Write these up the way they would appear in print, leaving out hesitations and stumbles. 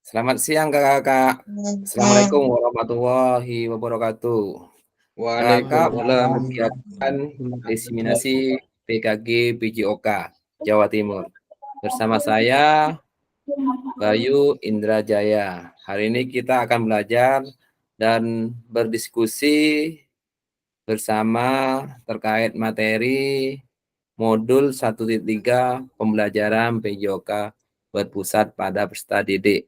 Selamat siang Kakak. Assalamualaikum warahmatullahi wabarakatuh. Kakak Waalaikumsalam. membuat kegiatan diseminasi PKG PJOK Jawa Timur. Bersama saya Bayu Indrajaya. Hari ini kita akan belajar dan berdiskusi bersama terkait materi modul 1.3 pembelajaran PJOK berpusat pada peserta didik.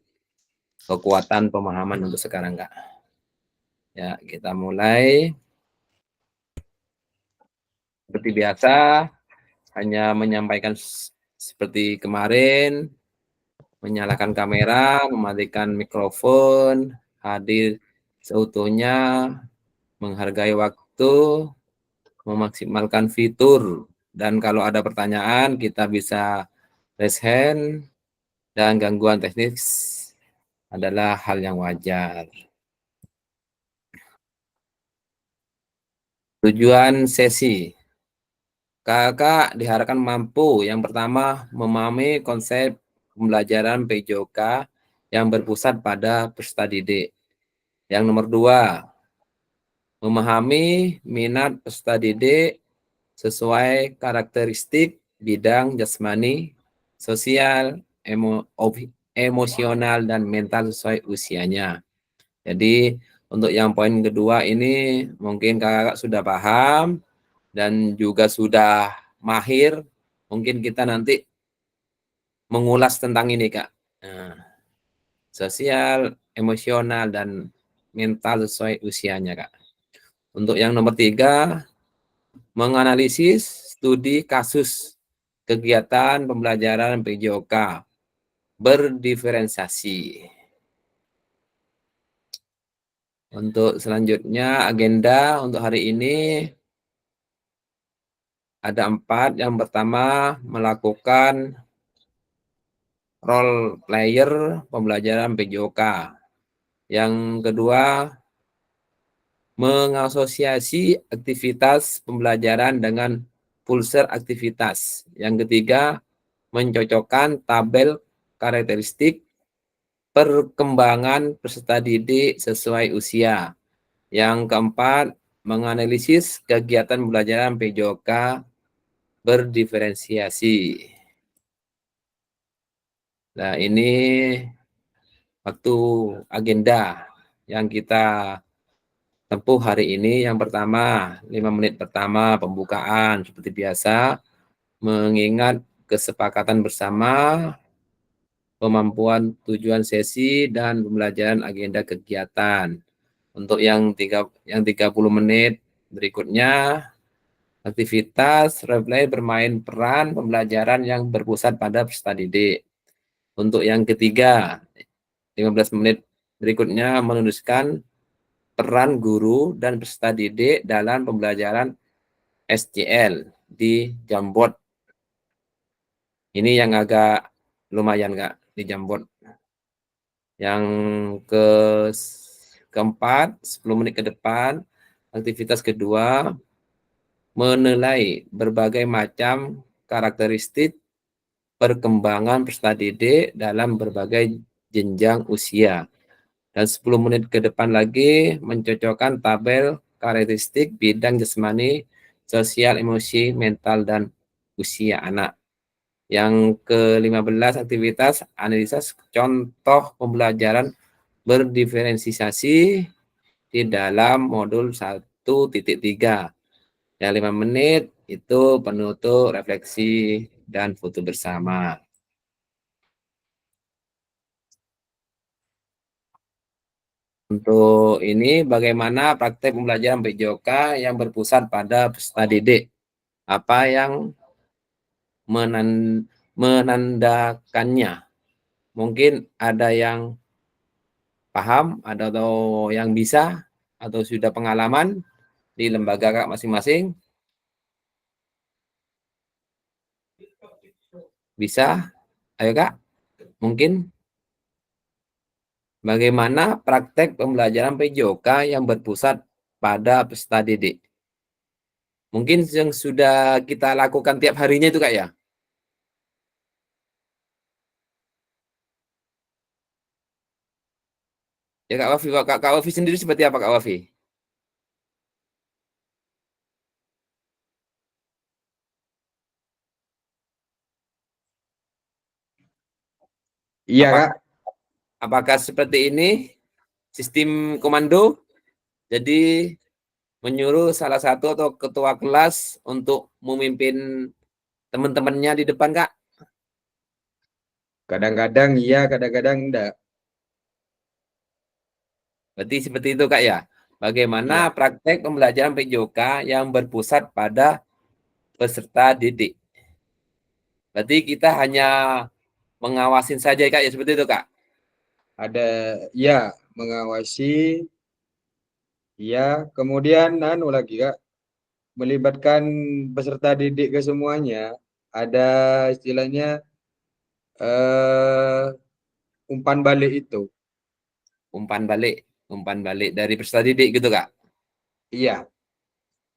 Kekuatan pemahaman untuk sekarang, Kak. Ya, kita mulai. Seperti biasa, hanya menyampaikan seperti kemarin, menyalakan kamera, mematikan mikrofon, hadir seutuhnya, menghargai waktu, memaksimalkan fitur, dan kalau ada pertanyaan, kita bisa raise hand, dan gangguan teknis adalah hal yang wajar. Tujuan sesi. Kakak diharapkan mampu yang pertama memahami konsep pembelajaran PJOK yang berpusat pada peserta didik. Yang nomor 2, memahami minat peserta didik sesuai karakteristik bidang jasmani, sosial, emosional, dan mental sesuai usianya. Jadi untuk yang poin kedua ini mungkin kakak sudah paham dan juga sudah mahir, mungkin kita nanti mengulas tentang ini, Kak. Nah, sosial, emosional, dan mental sesuai usianya, Kak. Untuk yang nomor 3, menganalisis studi kasus kegiatan pembelajaran PJOK berdiferensiasi. Untuk selanjutnya, agenda untuk hari ini ada 4. Yang pertama, melakukan role player pembelajaran PJOK. Yang kedua, mengasosiasi aktivitas pembelajaran dengan pulser aktivitas. Yang ketiga, mencocokkan tabel karakteristik perkembangan peserta didik sesuai usia. Yang keempat, menganalisis kegiatan pembelajaran PJOK berdiferensiasi. Nah, ini waktu agenda yang kita tempuh hari ini. Yang pertama, 5 menit pertama pembukaan seperti biasa, mengingat kesepakatan bersama, pemampuan tujuan sesi, dan pembelajaran agenda kegiatan. Untuk yang 30 menit berikutnya, aktivitas replay bermain peran pembelajaran yang berpusat pada peserta didik. Untuk yang ketiga, 15 menit berikutnya menuliskan peran guru dan peserta didik dalam pembelajaran SCL di Jamboard. Ini yang agak lumayan, Kak, di Jamboard. Yang keempat, 10 menit ke depan, aktivitas kedua, menilai berbagai macam karakteristik perkembangan peserta didik dalam berbagai jenjang usia. Dan 10 menit ke depan lagi mencocokkan tabel karakteristik bidang jasmani, sosial, emosi, mental, dan usia anak. Yang ke-15 aktivitas analisa contoh pembelajaran berdiferensiasi di dalam modul 1.3. Ya, 5 menit itu penutup, refleksi, dan foto bersama. Untuk ini bagaimana praktek pembelajaran PJOK yang berpusat pada peserta didik. Apa yang menandakannya? Mungkin ada yang paham, ada atau yang bisa, atau sudah pengalaman di lembaga Kak masing-masing. Bisa? Ayo Kak, mungkin bagaimana praktek pembelajaran PJOK yang berpusat pada peserta didik? Mungkin yang sudah kita lakukan tiap harinya itu Kak ya? Ya Kak Wafi, Kak Wafi sendiri seperti apa Kak Wafi? Iya, Kak. Apakah seperti ini sistem komando? Jadi menyuruh salah satu atau ketua kelas untuk memimpin teman-temannya di depan Kak? Kadang-kadang iya, kadang-kadang enggak. Berarti seperti itu Kak ya. Bagaimana Iya. praktek pembelajaran PJOK yang berpusat pada peserta didik. Berarti kita hanya mengawasin saja Kak ya, seperti itu Kak. Ada ya mengawasi, ya, kemudian anu lagi, Kak, melibatkan peserta didik ke semuanya. Ada istilahnya eh umpan balik itu. Umpan balik dari peserta didik gitu Kak. Iya,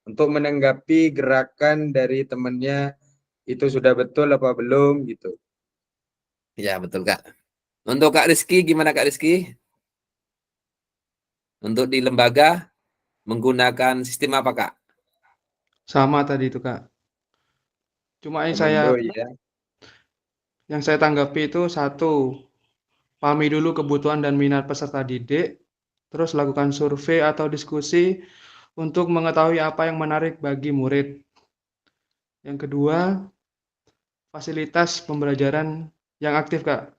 untuk menanggapi gerakan dari temannya itu sudah betul apa belum gitu. Ya betul Kak. Untuk Kak Rizky, gimana Kak Rizky? Untuk di lembaga menggunakan sistem apa Kak? Sama tadi itu, Kak. Cuma Komando ya. yang saya tanggapi itu satu, pahami dulu kebutuhan dan minat peserta didik, terus lakukan survei atau diskusi untuk mengetahui apa yang menarik bagi murid. Yang kedua, fasilitas pembelajaran yang aktif, Kak.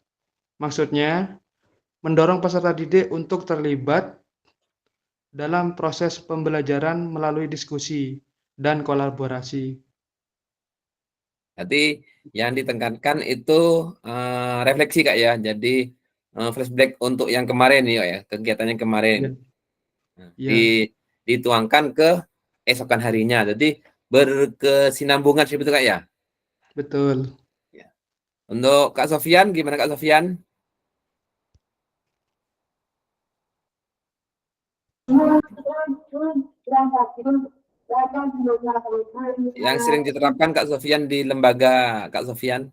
Maksudnya, mendorong peserta didik untuk terlibat dalam proses pembelajaran melalui diskusi dan kolaborasi. Jadi yang ditekankan itu refleksi Kak ya. Jadi flashback untuk yang kemarin ya, kegiatannya kemarin. Ya, Nah, ya, dituangkan ke esokan harinya. Jadi berkesinambungan seperti itu Kak ya. betul. Ya. Untuk Kak Sofian, gimana Kak Sofian? Yang sering diterapkan Kak Sofian di lembaga Kak Sofian?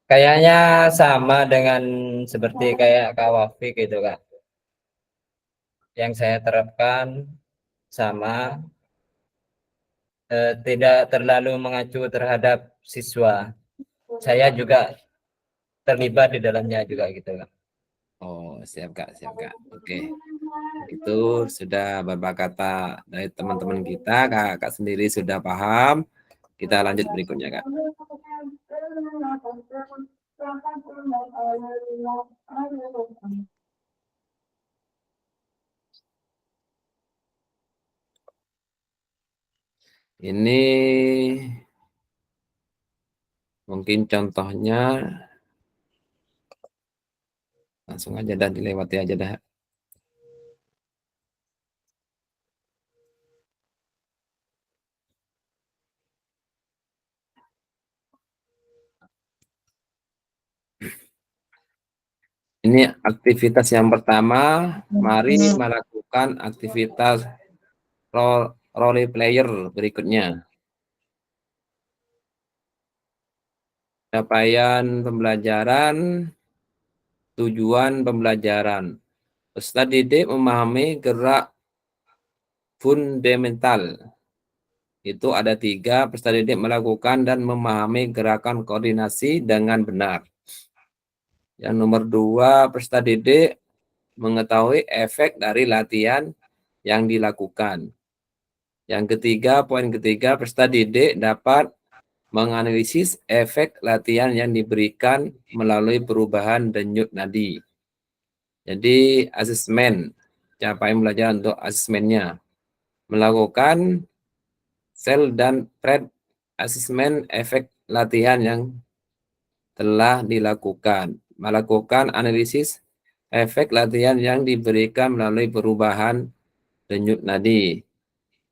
Kayaknya sama dengan seperti kayak Kak Wafi gitu Kak. Yang saya terapkan sama, tidak terlalu mengacu terhadap siswa. Saya juga terlibat di dalamnya juga gitu Kak. Oh, siap Kak, siap Kak. Oke. Begitu sudah beberapa kata dari teman-teman kita, Kak sendiri sudah paham. Kita lanjut berikutnya, Kak. Ini mungkin contohnya langsung aja dan dilewati aja dah. Ini aktivitas yang pertama, mari melakukan aktivitas role player berikutnya. Capaian pembelajaran, tujuan pembelajaran. Peserta didik memahami gerak fundamental. Itu ada 3, peserta didik melakukan dan memahami gerakan koordinasi dengan benar. Yang nomor 2, peserta didik mengetahui efek dari latihan yang dilakukan. Yang ketiga, poin ketiga, peserta didik dapat menganalisis efek latihan yang diberikan melalui perubahan denyut nadi. Jadi asesmen, capaian belajar untuk asesmennya. Melakukan sel dan thread asesmen efek latihan yang telah dilakukan. Melakukan analisis efek latihan yang diberikan melalui perubahan denyut nadi.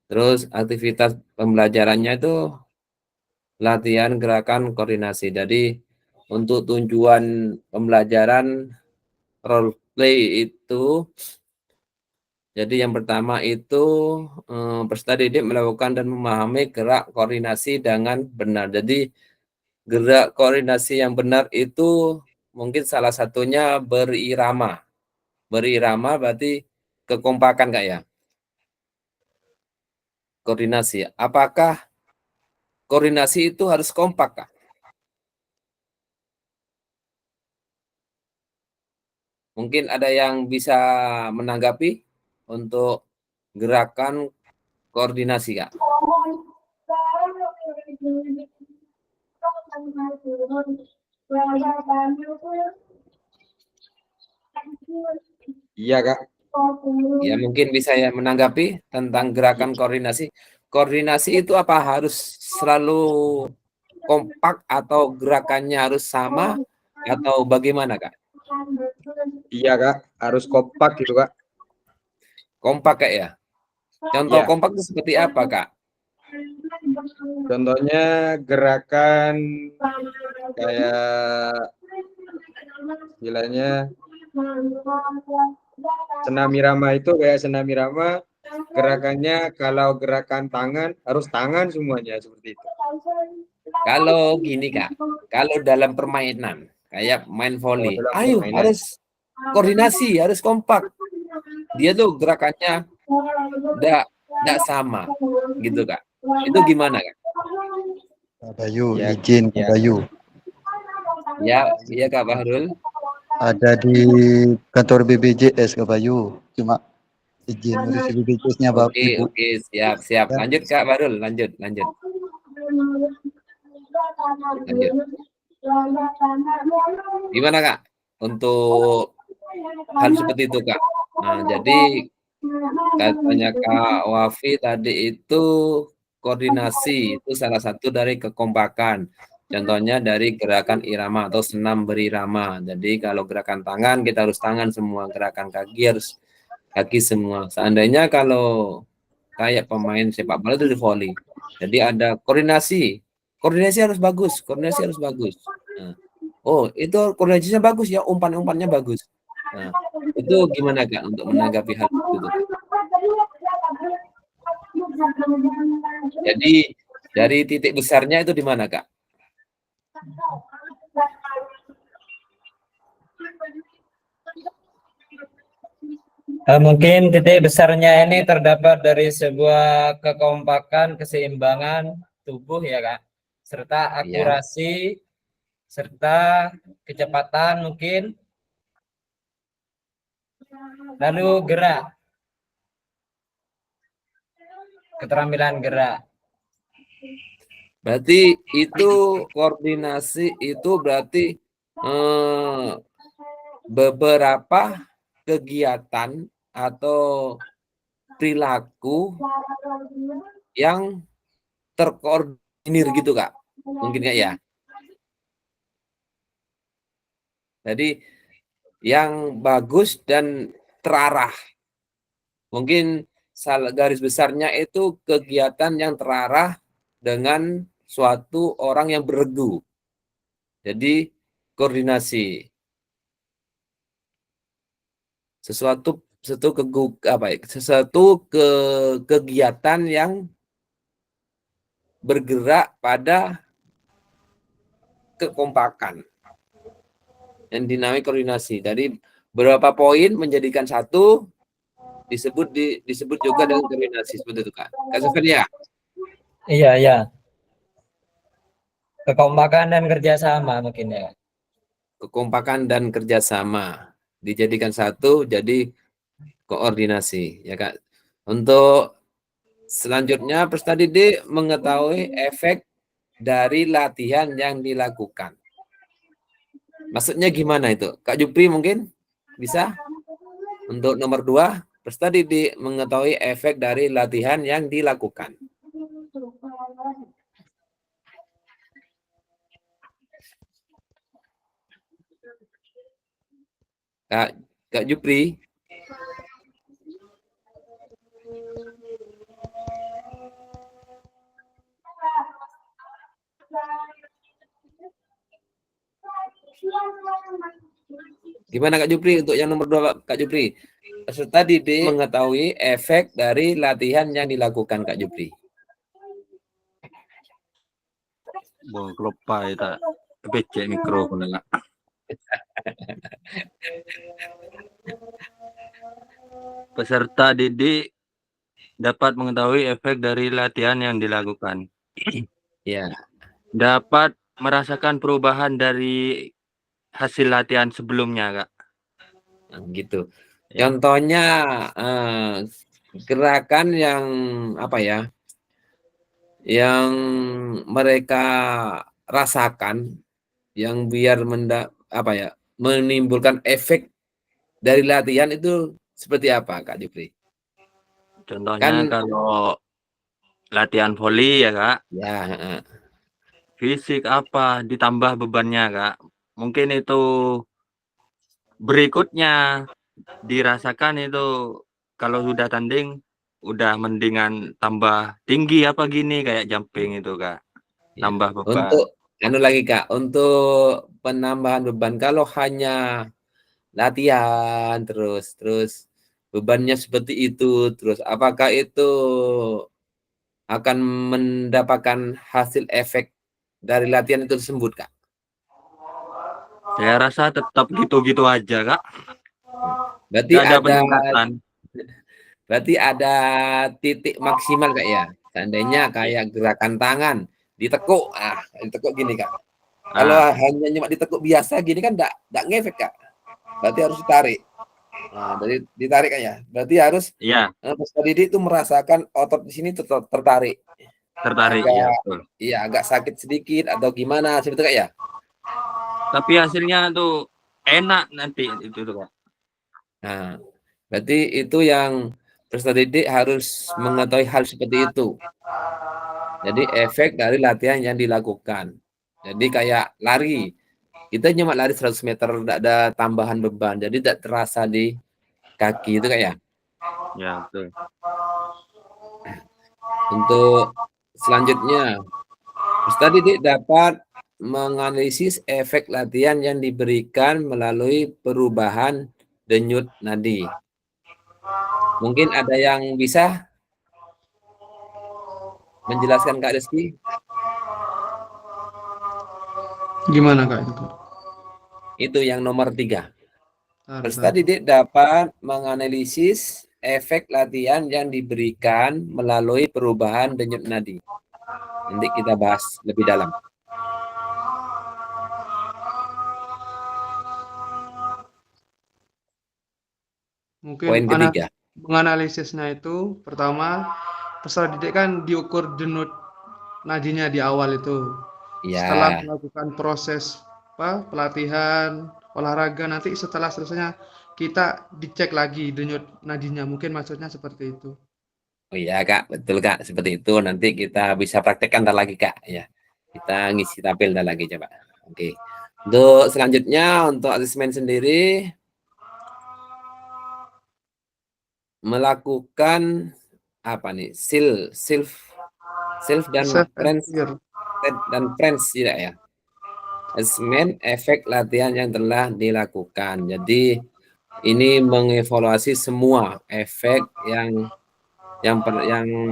Terus aktivitas pembelajarannya itu latihan gerakan koordinasi. Jadi untuk tujuan pembelajaran role play itu Jadi yang pertama itu peserta didik melakukan dan memahami gerak koordinasi dengan benar. Jadi gerak koordinasi yang benar itu mungkin salah satunya berirama. Berirama berarti kekompakan Kak ya. Koordinasi. Apakah koordinasi itu harus kompak Kak? Mungkin ada yang bisa menanggapi untuk gerakan koordinasi Kak. Iya, Kak. Ya mungkin bisa ya menanggapi tentang gerakan koordinasi. Koordinasi itu apa harus selalu kompak atau gerakannya harus sama atau bagaimana Kak? Iya, Kak. Harus kompak gitu, Kak. Kompak Kak ya? Contoh Iya. kompak itu seperti apa Kak? Contohnya gerakan kayak bilangnya Senamirama itu kayak Senamirama gerakannya kalau gerakan tangan harus tangan semuanya seperti itu. Kalau gini Kak, kalau dalam permainan kayak main Oh, volley, dalam ayo permainan. harus koordinasi, harus kompak. Dia tuh gerakannya enggak sama gitu Kak. Itu gimana Kak? Kak Bayu, Ya, izin Kak ya. Bayu. Ya, iya Kak Bahrul. Ada di kantor BPJS Kak Bayu. Cuma izin ngurusi BPJS-nya Bapak Oke, Ibu. oke, siap, siap. Ya. Lanjut Kak Bahrul, lanjut, lanjut. Lanjut. Gimana Kak? Untuk hal seperti itu Kak. Nah, jadi katanya Kak Wafi tadi itu koordinasi itu salah satu dari kekompakan. Contohnya dari gerakan irama atau senam berirama. Jadi kalau gerakan tangan kita harus tangan semua, gerakan kaki harus kaki semua. Seandainya kalau kayak pemain sepak bola itu di volley. Jadi ada koordinasi. Koordinasi harus bagus, koordinasi harus bagus. Nah, oh, itu koordinasinya bagus ya, umpan-umpannya bagus. Nah, itu gimana Kak untuk menanggapi hal itu Kak? Jadi dari titik besarnya itu di mana Kak? Mungkin titik besarnya ini terdapat dari sebuah kekompakan, keseimbangan tubuh ya Kak, serta Iya. akurasi, serta kecepatan mungkin, lalu gerak, keterampilan gerak. Berarti itu koordinasi itu berarti beberapa kegiatan atau perilaku yang terkoordinir gitu Kak. Mungkin nggak ya? Jadi yang bagus dan terarah. Mungkin garis besarnya itu kegiatan yang terarah dengan suatu orang yang beregu. Jadi koordinasi. Sesuatu kegiatan yang bergerak pada kekompakan. Yang dinamai koordinasi. Jadi beberapa poin menjadikan satu disebut juga dengan koordinasi seperti itu Kak. Kak Sofia. Iya, iya. Kekompakan dan kerjasama mungkin ya. Kekompakan dan kerjasama dijadikan satu jadi koordinasi ya Kak. Untuk selanjutnya peserta didik mengetahui efek dari latihan yang dilakukan. Maksudnya gimana itu? Kak Jupri mungkin bisa? Untuk nomor 2, peserta didik mengetahui efek dari latihan yang dilakukan. Kak Jupri. Gimana Kak Jupri untuk yang nomor 2 Kak Jupri? peserta didik mengetahui efek dari latihan yang dilakukan Kak Jupri? Bung kelopa itu becek mikrofon enggak. Peserta didik dapat mengetahui efek dari latihan yang dilakukan. Ya, Dapat merasakan perubahan dari hasil latihan sebelumnya, Kak. nah, gitu. Ya. Contohnya gerakan yang apa ya? Yang mereka rasakan, yang biar menimbulkan efek dari latihan itu seperti apa, Kak Jupri? Contohnya Kan kalau latihan voli ya, Kak. ya, Fisik apa ditambah bebannya, Kak. Mungkin itu berikutnya dirasakan itu kalau sudah tanding udah mendingan tambah tinggi apa gini kayak jumping itu, Kak. ya. Tambah beban. Untuk lagi Kak, untuk penambahan beban kalau hanya latihan terus bebannya seperti itu, terus apakah itu akan mendapatkan hasil efek dari latihan itu tersebut, Kak? Saya rasa tetap gitu-gitu aja, Kak. Berarti Nggak ada ada peningkatan. titik maksimal Kak ya. Seandainya kayak gerakan tangan ditekuk, ditekuk gini Kak. Kalau hanya cuma ditekuk biasa gini kan enggak ngefek Kak. Berarti harus ditarik. Nah, dari ditarik kan ya. Berarti harus Iya, peserta didik itu merasakan otot di sini tertarik. tertarik Agak, ya, betul. iya, agak sakit sedikit atau gimana seperti Kak ya. Tapi hasilnya tuh enak nanti itu tuh, Kak. Nah, berarti itu yang peserta didik harus mengetahui hal seperti itu. Jadi efek dari latihan yang dilakukan. Jadi kayak lari. Kita cuma lari 100 meter, tidak ada tambahan beban. Jadi tidak terasa di kaki itu kayak. Ya, betul. Untuk selanjutnya, peserta didik dapat menganalisis efek latihan yang diberikan melalui perubahan denyut nadi. Mungkin ada yang bisa menjelaskan Kak Rizky? Gimana Kak itu? Itu yang nomor 3. Bentar, Peserta bentar. didik dapat menganalisis efek latihan yang diberikan melalui perubahan denyut nadi. Nanti kita bahas lebih dalam. Mungkin Poin ketiga. menganalisisnya itu pertama peserta didik kan diukur denyut nadinya di awal itu. Setelah Ya, melakukan proses pelatihan olahraga nanti setelah selesainya kita dicek lagi denyut nadinya. Mungkin maksudnya seperti itu. oh iya Kak, betul Kak, seperti itu. Nanti kita bisa praktekkan ntar lagi Kak. Ya, kita ngisi tabel ntar lagi coba. Oke. Untuk selanjutnya untuk asesmen sendiri melakukan apa nih? Self dan Self friends tidak ya? Asesmen efek latihan yang telah dilakukan. Jadi ini mengevaluasi semua efek yang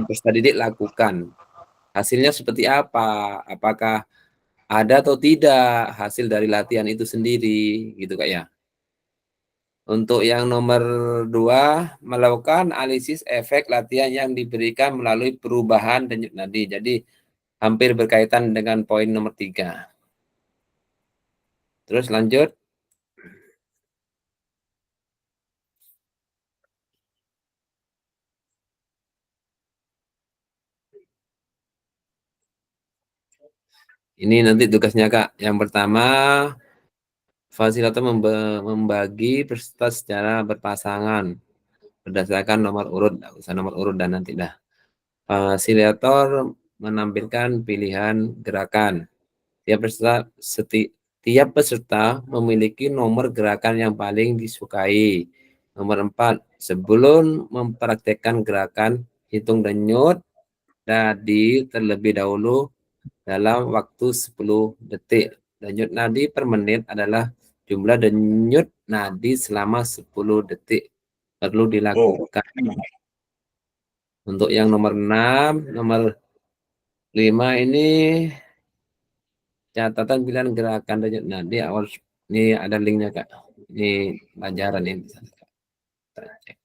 peserta didik lakukan. Hasilnya seperti apa? Apakah ada atau tidak hasil dari latihan itu sendiri, gitu Kak ya. Untuk yang nomor 2, melakukan analisis efek latihan yang diberikan melalui perubahan denyut nadi. Jadi hampir berkaitan dengan poin nomor 3. Terus lanjut. Ini nanti tugasnya Kak. Yang pertama, fasilitator membagi peserta secara berpasangan berdasarkan nomor urut, usah nomor urut dan nanti dah. Fasilitator menampilkan pilihan gerakan. Tiap peserta memiliki nomor gerakan yang paling disukai. Nomor 4, sebelum mempraktekkan gerakan, hitung denyut nadi terlebih dahulu dalam waktu 10 detik. Denyut nadi per menit adalah jumlah denyut nadi selama 10 detik. perlu dilakukan. Untuk yang nomor 6, nomor 5 ini catatan pilihan gerakan denyut nadi awal. Ini ada linknya Kak. Ini pelajaran ini. Kita cek.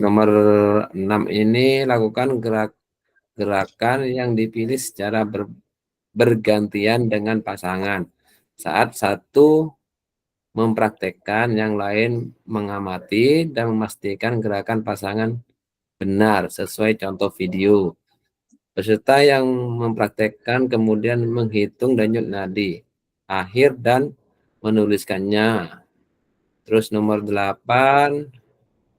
Nomor 6 ini lakukan gerakan yang dipilih secara bergantian dengan pasangan. Saat satu mempraktekkan, yang lain mengamati dan memastikan gerakan pasangan benar sesuai contoh video. Peserta yang mempraktekkan kemudian menghitung denyut nadi akhir dan menuliskannya. Terus nomor 8,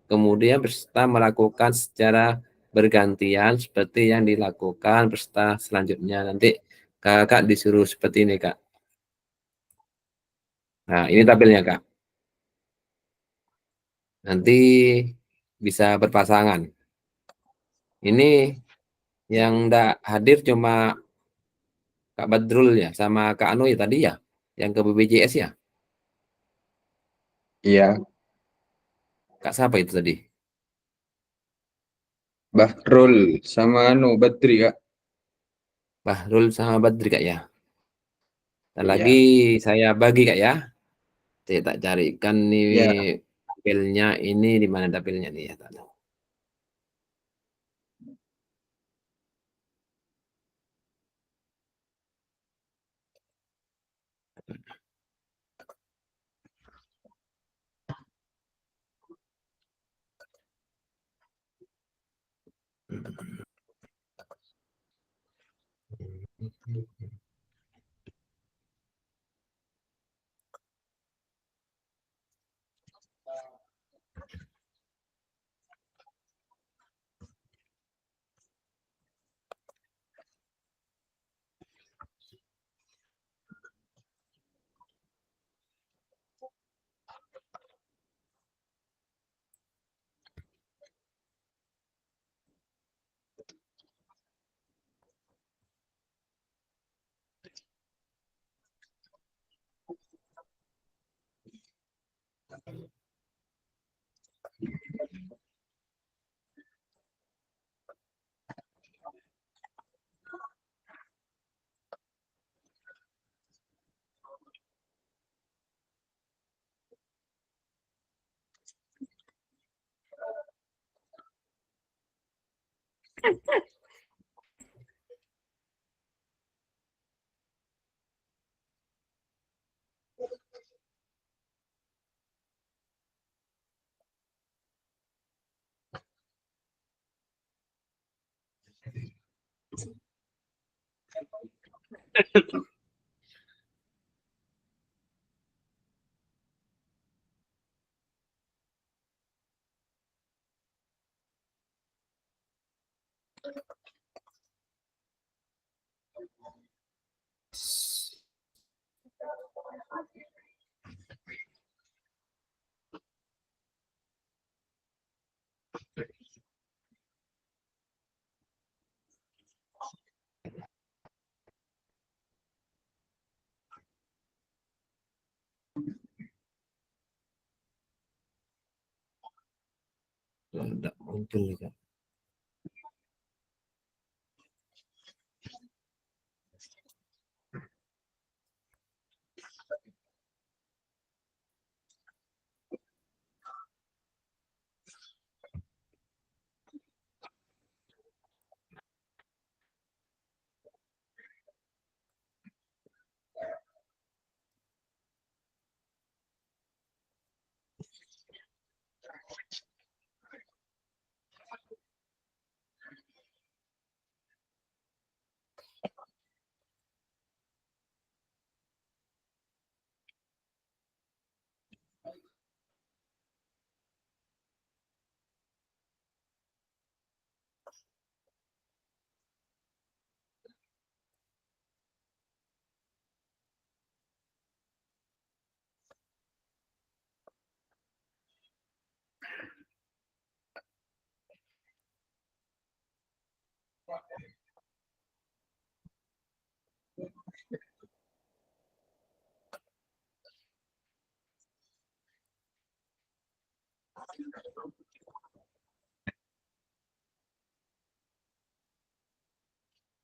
kemudian peserta melakukan secara bergantian seperti yang dilakukan peserta selanjutnya. Nanti kakak disuruh seperti ini Kak. Nah ini tabelnya Kak. Nanti bisa berpasangan. Ini yang enggak hadir cuma Kak Badrul ya, sama Kak Anu ya tadi ya, yang ke BPJS ya. Iya, Kak siapa itu tadi? Bahrul sama anu Badri Kak. Bahrul sama Badri Kak ya. Dan Iya. lagi saya bagi Kak ya. Saya tak carikan nih Iya. tabelnya ini, di mana tabelnya nih ya. Tidak muncul nih Kak.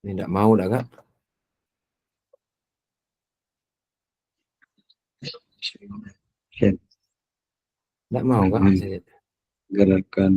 Ini enggak mau dah, Kak. Enggak mau, Kak. Gerakan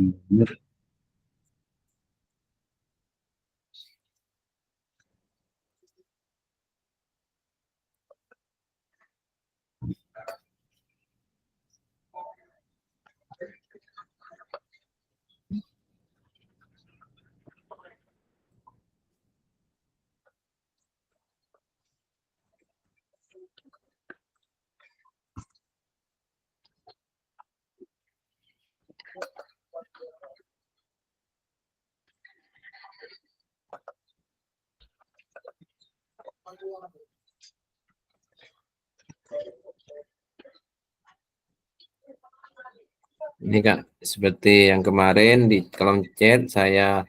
Ini Kak, seperti yang kemarin di kolom chat saya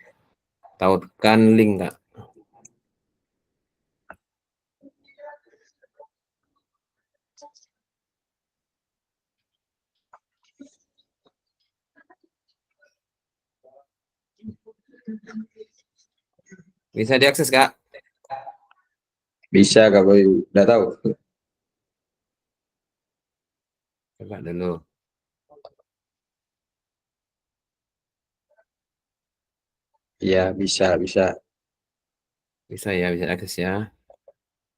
tautkan link Kak. Bisa diakses Kak? bisa Kak Bayu, udah tahu. Coba dulu. Iya, bisa. Bisa ya, bisa akses ya.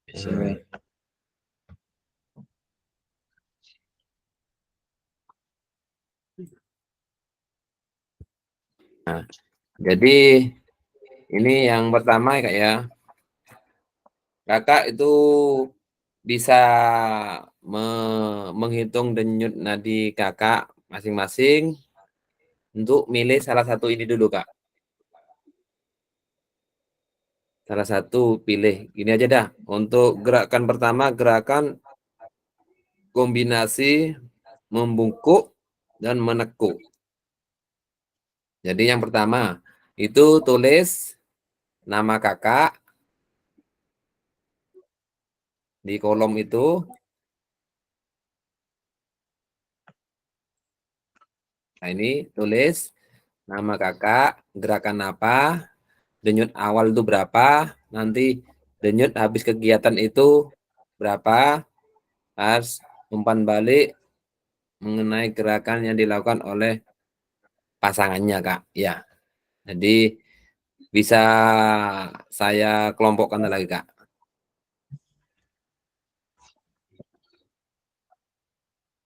Bisa. Nah, jadi ini yang pertama Kak ya. Kakak itu bisa menghitung denyut nadi kakak masing-masing untuk milih salah satu ini dulu Kak. Salah satu pilih. Gini aja dah. Untuk gerakan pertama, gerakan kombinasi membungkuk dan menekuk. Jadi yang pertama, itu tulis nama kakak di kolom itu. Nah ini tulis nama kakak, gerakan apa, denyut awal itu berapa, nanti denyut habis kegiatan itu berapa, harus umpan balik mengenai gerakan yang dilakukan oleh pasangannya Kak. Ya, jadi bisa saya kelompokkan lagi Kak.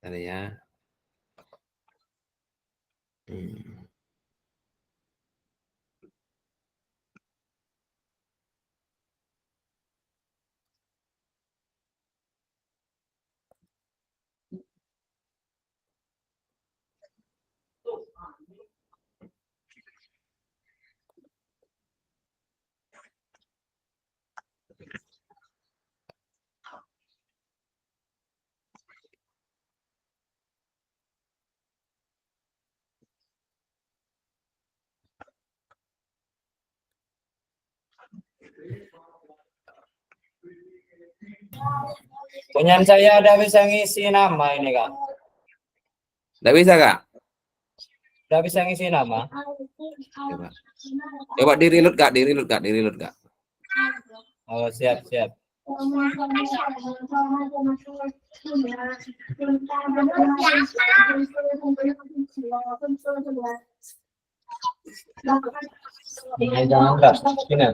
Tadi ya. Punya saya ada bisa ngisi nama ini Kak. Nggak bisa Kak? Udah bisa ngisi nama. Coba. Coba di-reload Kak, di-reload Kak, di-reload Kak. Oh, siap. Jangan Kak. Sini.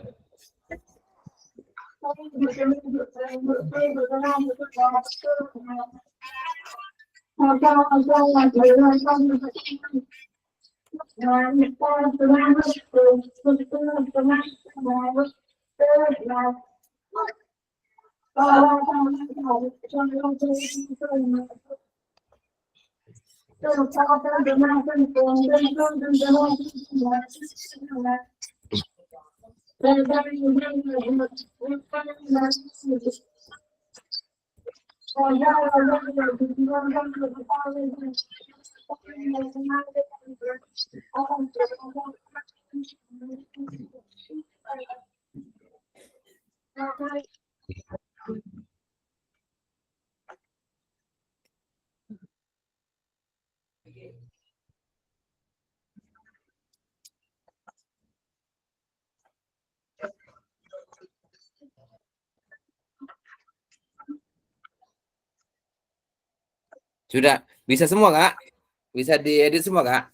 Sudah bisa semua Kak? Bisa diedit semua Kak?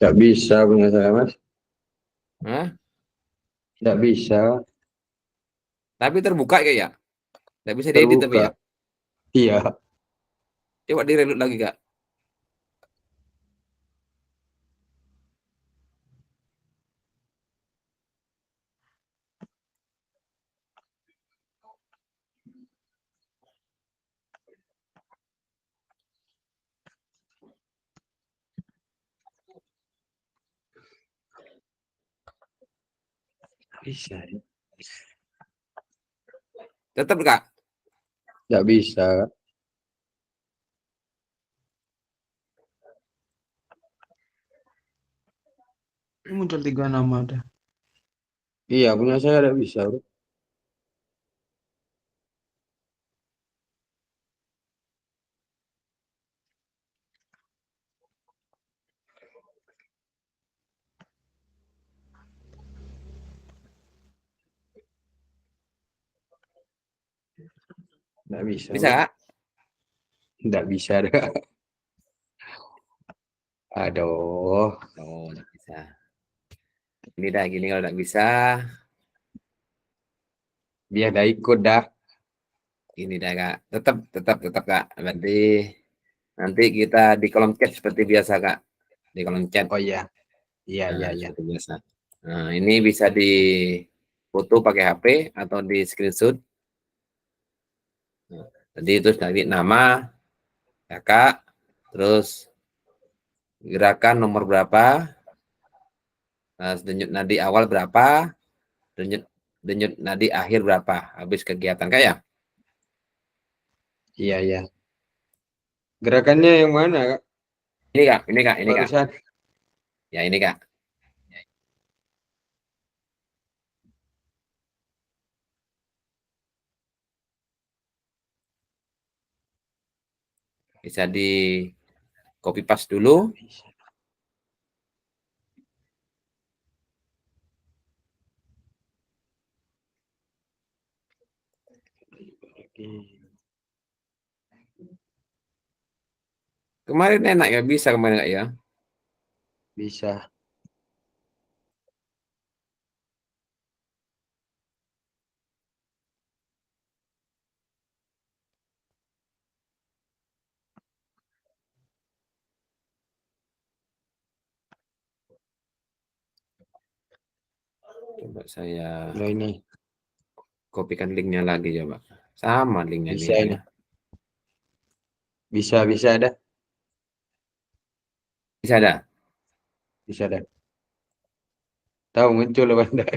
Nggak bisa punya saya Mas. Hah? Nggak bisa. Tapi terbuka kayak ya? Nggak bisa diedit tapi Terbuka. ya? Iya. Coba di-reload lagi Kak. Bisa. Tetap Kak? Nggak bisa. Ini muncul 3 nama dah. Iya punya saya nggak bisa bro. Nggak bisa. Bisa Bro. Kak? Nggak bisa dah. Aduh. Oh, nggak bisa. Ini dah gini kalau nggak bisa. Dia dah ikut dah. Ini dah Kak. Tetap Kak. Berarti nanti kita di kolom chat seperti biasa Kak. Di kolom chat. Oh iya. Iya iya Nah, iya. seperti biasa. Nah, ini bisa di foto pakai HP atau di screenshot. Nah, tadi itu tadi nama kakak, terus gerakan nomor berapa, denyut nadi awal berapa, denyut denyut nadi akhir berapa, habis kegiatan Kak ya? Iya iya. Gerakannya yang mana Kak? Ini Kak, ini Kak, ini Kak. Barusan. Ya ini Kak. Bisa di copy paste dulu. Kemarin enak ya, bisa kemarin Kak ya? Bisa. Coba saya Nah ini kopikan linknya lagi coba. Sama linknya bisa ini. ini. Bisa dah. Bisa ada? Bisa dah. Tahu muncul apa enggak?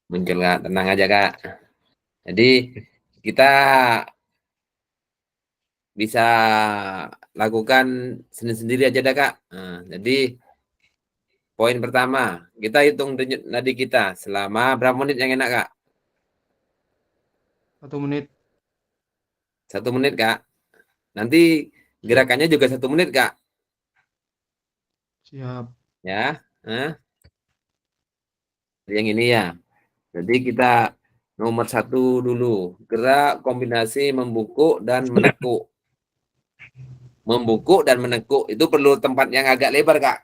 Muncul Kak, tenang aja Kak. Jadi kita bisa lakukan sendiri-sendiri aja dah Kak. Nah, jadi poin pertama, kita hitung denyut nadi kita selama berapa menit yang enak Kak? 1 menit. 1 menit Kak. Nanti gerakannya juga 1 menit Kak. Siap. Ya, yang ini ya. Jadi kita nomor 1 dulu, gerak kombinasi membungkuk dan menekuk. Membungkuk dan menekuk itu perlu tempat yang agak lebar Kak.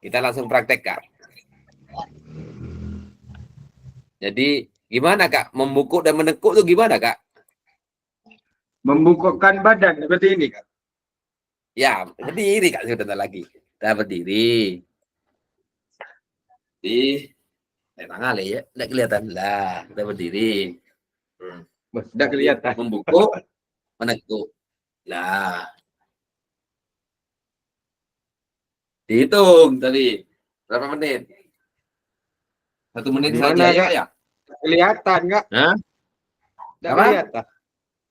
Kita langsung praktek Kak. Jadi gimana Kak? Membungkuk dan menekuk itu gimana Kak? Membungkukkan badan seperti ini Kak. Ya, berdiri Kak sebentar lagi. Kita berdiri. Di tangan ya, enggak kelihatan lah. Kita berdiri. Sudah kelihatan. Membungkuk, menekuk. Lah, dihitung tadi berapa menit? 1 menit Gimana, saja ya Kak? Kak ya? Kelihatan Kak. Hah? Tidak Apa? kelihatan.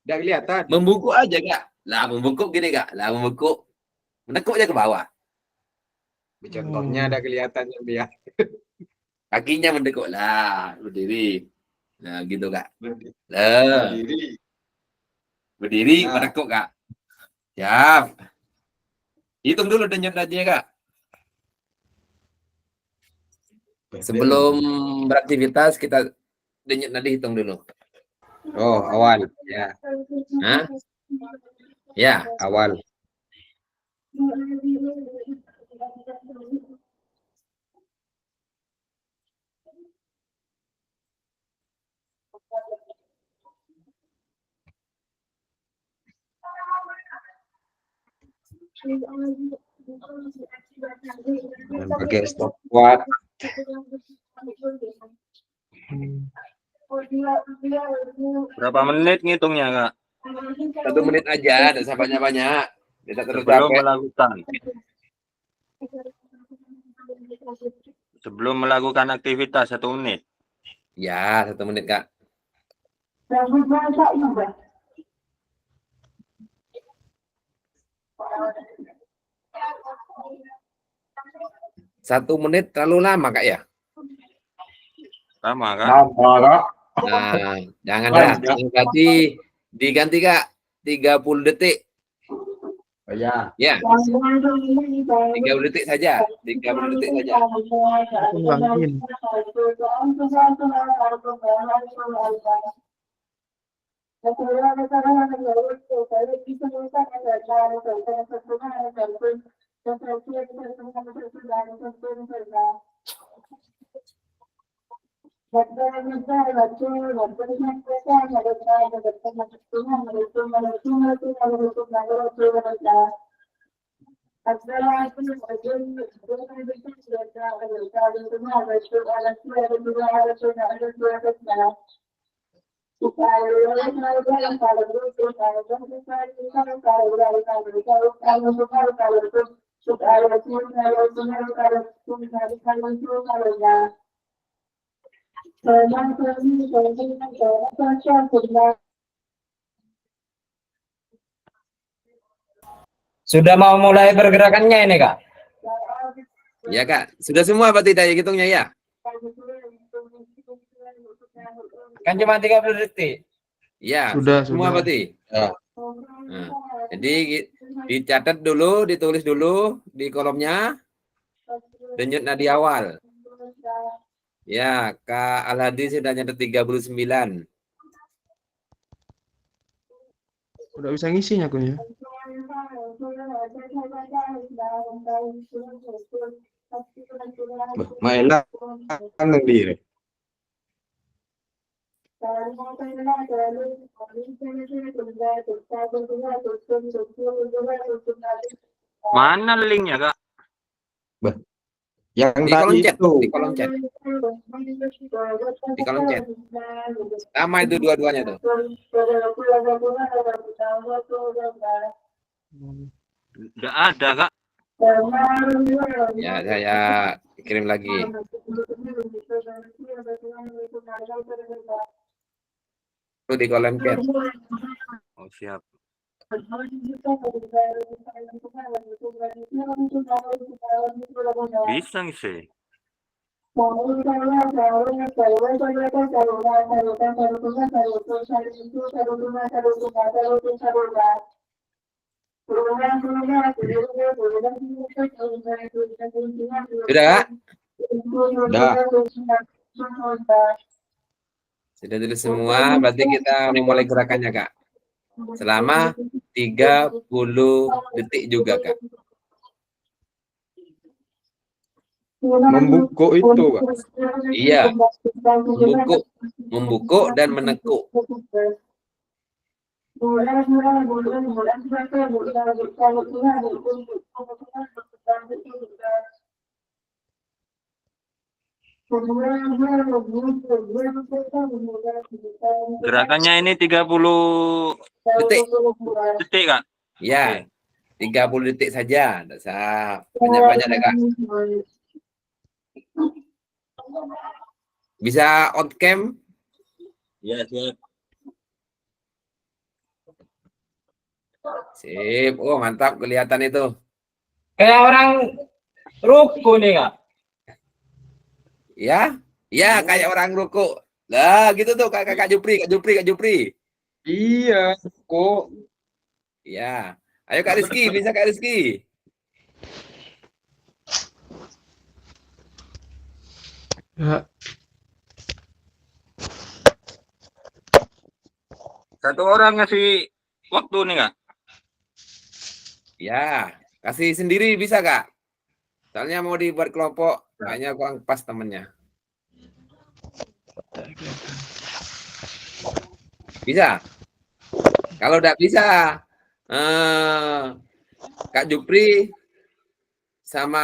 Tidak kelihatan. Membungkuk aja Kak. Lah, membungkuk gini Kak. Lah, membungkuk. Menekuk aja ke bawah. Contohnya ada kelihatan yang dia. Kakinya menekuk. Lah, berdiri. Nah, gitu Kak. Berdiri. Lah, berdiri, Nah. menekuk Kak. Siap. Hitung dulu denyut nadinya Kak. Sebelum beraktivitas kita denyut nadi hitung dulu. Oh, awal. Ya, Hah? Ya, awal. Dan pakai stopwatch. Berapa menit ngitungnya, Kak? 1 menit aja, tidak usah banyak-banyak. Tidak terlalu Sebelum capek. melakukan. Sebelum melakukan aktivitas 1 menit. Ya, 1 menit, Kak. Satu menit terlalu lama, Kak, ya? Lama, Kak? Lama, Kak. Nah, jangan dah. Panjang. Berarti diganti, Kak. 30 detik. Oh, ya. Ya, 30 detik saja. 30 detik saja. Aku ngulangin. Sudah mau mulai pergerakannya ini, Kak? Ya, Kak. Sudah semua berarti daya hitungnya, ya? Kan cuma 30 detik. Ya, Sudah, semua sudah. berarti. Ya. Nah, jadi dicatat dulu, ditulis dulu di kolomnya, denyut nadi awal. Ya, Kak Alhadi sudah nyatet 39. Udah bisa ngisinya aku ya. Maela nang diri. Mana linknya, Kak? Yang Di tadi kolom chat, itu. di kolom chat, di kolom chat. Sama itu dua-duanya tuh. Nggak ada, Kak. Ya, saya kirim lagi. Itu di kolom chat. Oh, siap. Bisa ngisi. Sudah, Kak? Dah. Sudah tulis semua, berarti kita memulai gerakannya, Kak. Selama 30 detik juga, Kak. Membungkuk itu, Kak. Iya, membungkuk dan menekuk. Gerakannya ini 30 Detik. detik, Kak. Ya, 30 detik saja. Tidak usah banyak-banyak deh, Kak. Bisa on cam? Ya, siap. Sip. Oh, mantap kelihatan itu. Kayak orang ruku nih, Kak. Ya, ya kayak orang ruku. Lah, gitu tuh Kak Jupri, Kak Jupri, Kak Jupri. Iya, kok. Ya. Ayo Kak Rizky, bisa Kak Rizky. Ya, Satu orang ngasih waktu nih nggak? Ya, kasih sendiri bisa Kak? Soalnya mau dibuat kelompok, kayaknya kurang pas temennya. Bisa? Kalau udah bisa, Kak Jupri sama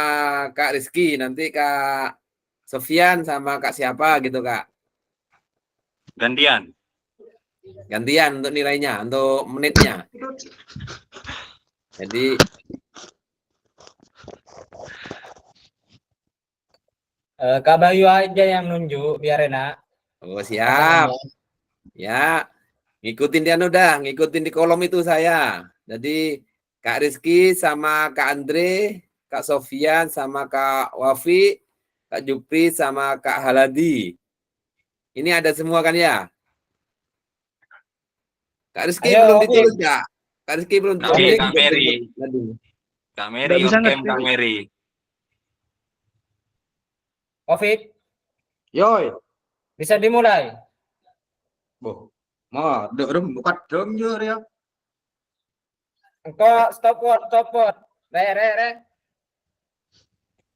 Kak Rizky, nanti Kak Sofian sama Kak siapa gitu Kak. Gantian. Gantian untuk nilainya, untuk menitnya. Jadi Kak Bayu aja yang nunjuk biar enak. oh siap. Ya, ngikutin dia udah, ngikutin di kolom itu saya. Jadi Kak Rizky sama Kak Andre, Kak Sofian sama Kak Wafi, Kak Jupri sama Kak Haladi. Ini ada semua kan ya? Kak Rizky Ayo, belum Wafi. ditulis Kak? Kak Rizky belum Kak ditulis. Mary. Tadi. Kak Mary, Nggak bisa oke ngetik. Kak Mary. Covid, Yoi. bisa dimulai. Boh. Mà được rồi, một cách trơn như đấy. Engkau stopwatch. Re.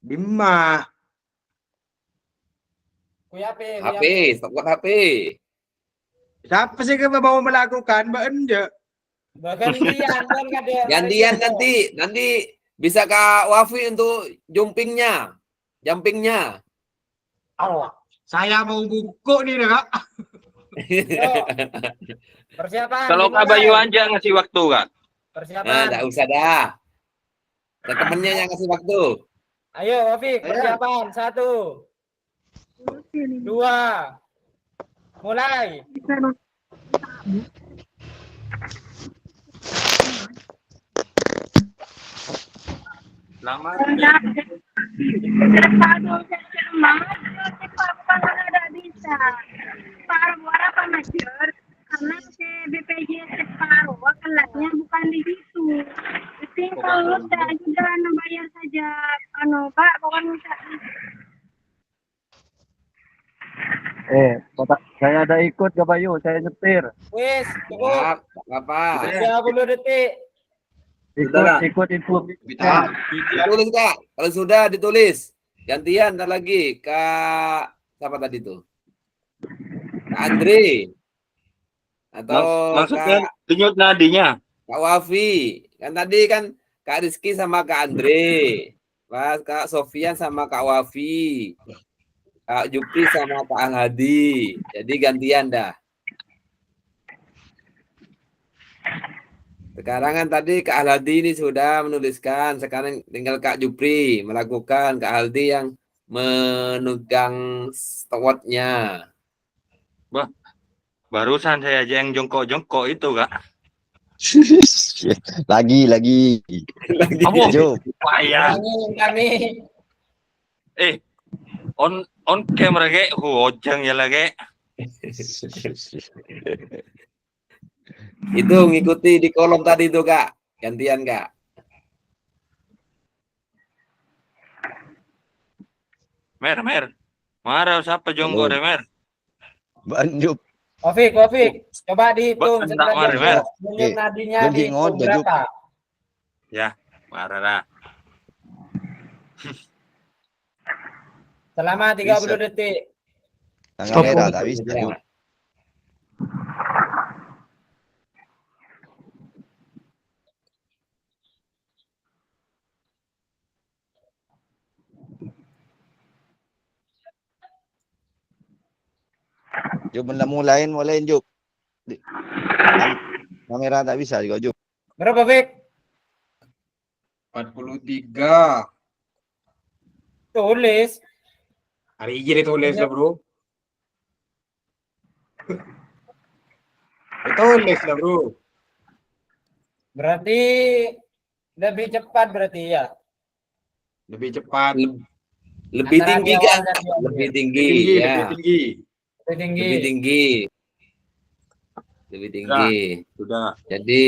Bima. HP, stopwatch HP. Siapa sih yang mau melakukan Mbak Enda? Gantian kan ada. Gantian nanti bisa Kak Wafi untuk jumpingnya. Allah. Saya mau buku nih, Kak. Persiapan. Kalau Kak dimulai. Bayu aja ngasih waktu Kak. Persiapan. Enggak usah dah. Ada temennya yang kasih waktu. Ayo, Wafi, persiapan. 1, 2, mulai. Lama. Terpadu cermat, bukan ada bisa. Paruh apa major? Karena si BPJS separuh kelasnya bukan di situ. Jadi kalau sudah bayar saja, Pak, bukan usah. Bapak, saya ada ikut Kak Bayu, saya nyetir. Wis, cukup. Maaf, apa? 30 detik. Ikut info. Ditulis Kak. Kalau sudah ditulis. Gantian ntar lagi Kak siapa tadi tuh? Kak Andre. Atau Maksudnya denyut nadinya. Kak Wafi. Kan tadi kan Kak Rizky sama Kak Andre. Pas Kak Sofian sama Kak Wafi. Kak Jupri sama Kak Alhadi. Jadi gantian dah. Sekarang kan tadi Kak Alhadi ini sudah menuliskan. Sekarang tinggal Kak Jupri melakukan. Kak Alhadi yang memegang stopwatch-nya. Barusan saya aja yang jongkok-jongkok itu Kak. Lagi. Apa? Jo. Payah. Kami. On camera kayak hojang ya lagi. Itu ngikuti di kolom tadi tuh Kak. Gantian Kak. Mer. Marah siapa jongkok deh Mer? Banjuk. Wafik, coba dihitung Enggak, mari, Mer. denyut nadinya Ganti dihitung ngode, Juk. berapa? Marah dah. Selama 30 Bisa. detik. Tanggal Stop. merah tak bisa. Jo. Jo, benda mulain Jo. Kamera tak bisa juga Jo. Berapa, Fik? 43. Tulis. Hari ini ditulis lah, Bro. Ditulis lah, Bro. Berarti lebih cepat berarti ya. Lebih cepat. Lebih Antara tinggi di awal Kak. dan di akhir. Lebih tinggi Tinggi, ya. lebih tinggi. Lebih tinggi. Lebih tinggi. Lebih tinggi. Sudah. Jadi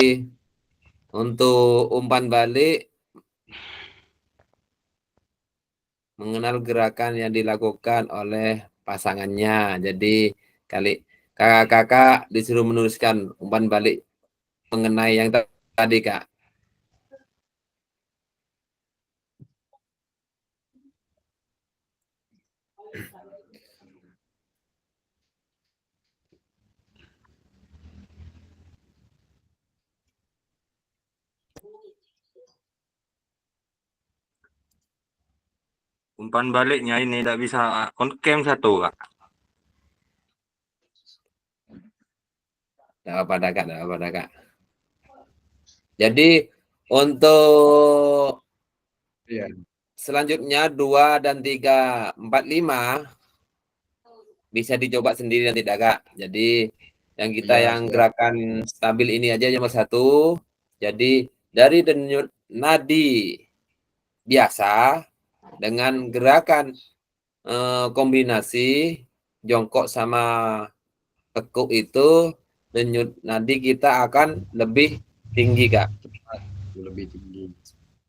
untuk umpan balik mengenal gerakan yang dilakukan oleh pasangannya. Jadi kakak-kakak disuruh menuliskan umpan balik mengenai yang tadi, Kak. Umpan baliknya ini tidak bisa on cam satu, Kak. Tidak apa-apa, Kak. Tidak apa-apa, Kak. Jadi untuk Iya. selanjutnya 2 dan 3, 4, 5 bisa dicoba sendiri nanti, Kak. Jadi yang kita Iya, yang siap. gerakan stabil ini aja nomor 1. Jadi dari denyut nadi biasa dengan gerakan kombinasi jongkok sama tekuk itu denyut nadi kita akan lebih tinggi, Kak. Lebih tinggi.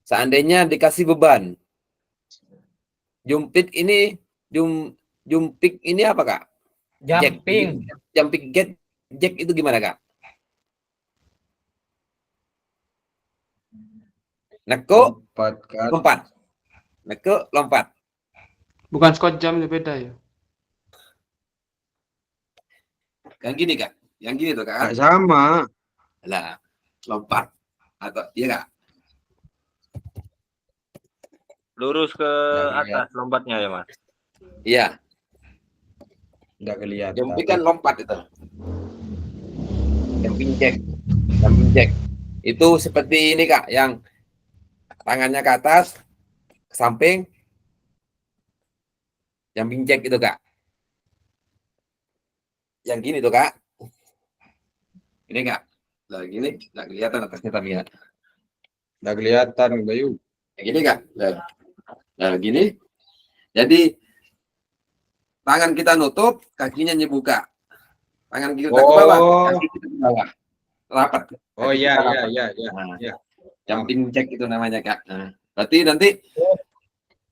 Seandainya dikasih beban, jumpit ini jumpik ini apa, Kak? Jumping. Jumping jack itu gimana, Kak? Nekuk, Lompat ke atas. lompat. Nekuk, lompat. Bukan Scott jam itu beda ya. Yang gini, Kak. Yang gini tuh, Kak. Nggak sama. Lah, lompat. Atau iya, Kak. Lurus ke Nggak atas lompatnya ya, Mas. Iya, Nggak kelihatan. jumping kan lompat itu. Jumping jack. Jumping jack. Itu seperti ini, Kak, yang tangannya ke atas, ke samping, jumping jack itu, Kak. Yang gini tuh, Kak. Ini, Kak. Nah, gini, nggak kelihatan atasnya tapi ya. Nggak kelihatan, Bayu. Yang gini, Kak. Nah, gini. Jadi tangan kita nutup, kakinya nyebuka. Tangan kita ke bawah, kaki kita ke bawah. Rapat. Oh Kaki iya, kita iya, rapat. iya, iya, Nah, iya. jumping jack itu namanya, Kak. Nah, berarti nanti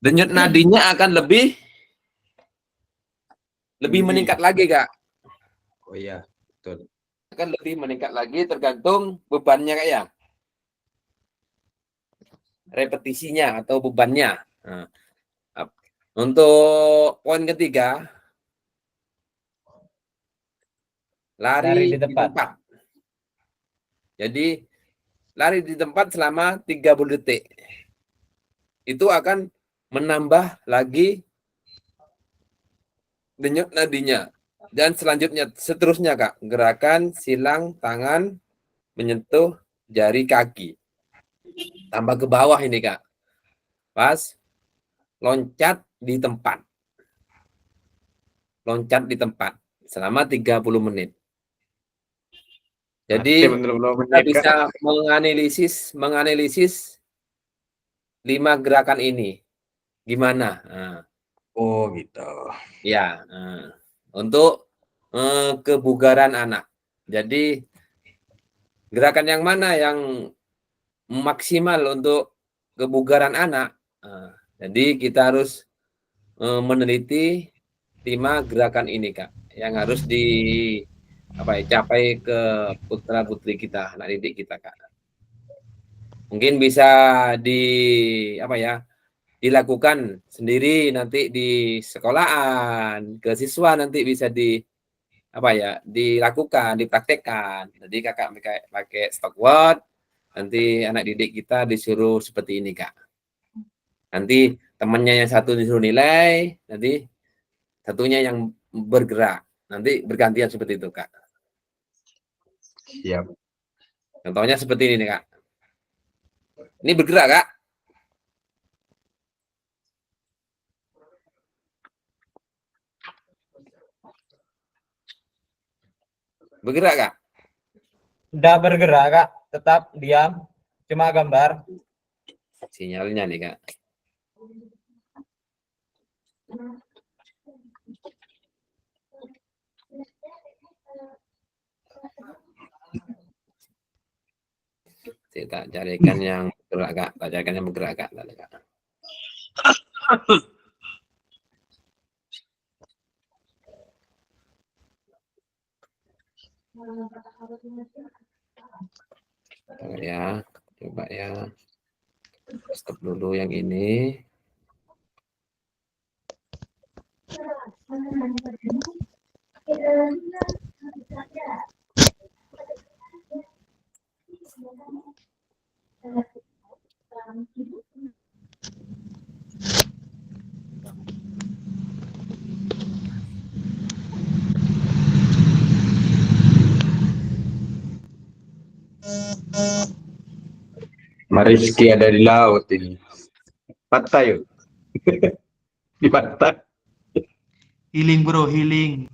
denyut nadinya akan lebih Tinggi. meningkat lagi, Kak. Oh iya, betul. Akan lebih meningkat lagi tergantung bebannya, Kak, ya. Repetisinya atau bebannya. Nah, untuk poin ketiga, lari di tempat. Jadi lari di tempat selama 30 detik. Itu akan menambah lagi denyut nadinya. Dan seterusnya, Kak, gerakan silang tangan menyentuh jari kaki. Tambah ke bawah ini, Kak. Pas loncat di tempat. Loncat di tempat selama 30 menit. Jadi kita bisa menganalisis 5 gerakan ini. Gimana? Nah, Oh gitu. ya, untuk kebugaran anak. Jadi gerakan yang mana yang maksimal untuk kebugaran anak? Jadi kita harus meneliti 5 gerakan ini, Kak, yang harus capai ke putra putri kita, anak didik kita, Kak. Mungkin bisa dilakukan sendiri nanti di sekolahan, ke siswa nanti bisa dilakukan, dipraktekkan. Jadi kakak pakai Stockword, nanti anak didik kita disuruh seperti ini, Kak. Nanti temannya yang satu disuruh nilai, nanti satunya yang bergerak. Nanti bergantian seperti itu, Kak. Siap. Contohnya seperti ini nih, Kak. Ini bergerak, Kak. Bergerak, Kak. Udah bergerak, Kak. Tetap diam. Cuma gambar. Sinyalnya nih, Kak. Saya tak carikan yang bergerak, Kak. Tak carikan yang bergerak, Kak. Tak, Kak. Ya, coba ya. Stop dulu yang ini. Mariski ada di laut ini. Patah yuk. Di pantai. Healing bro, healing.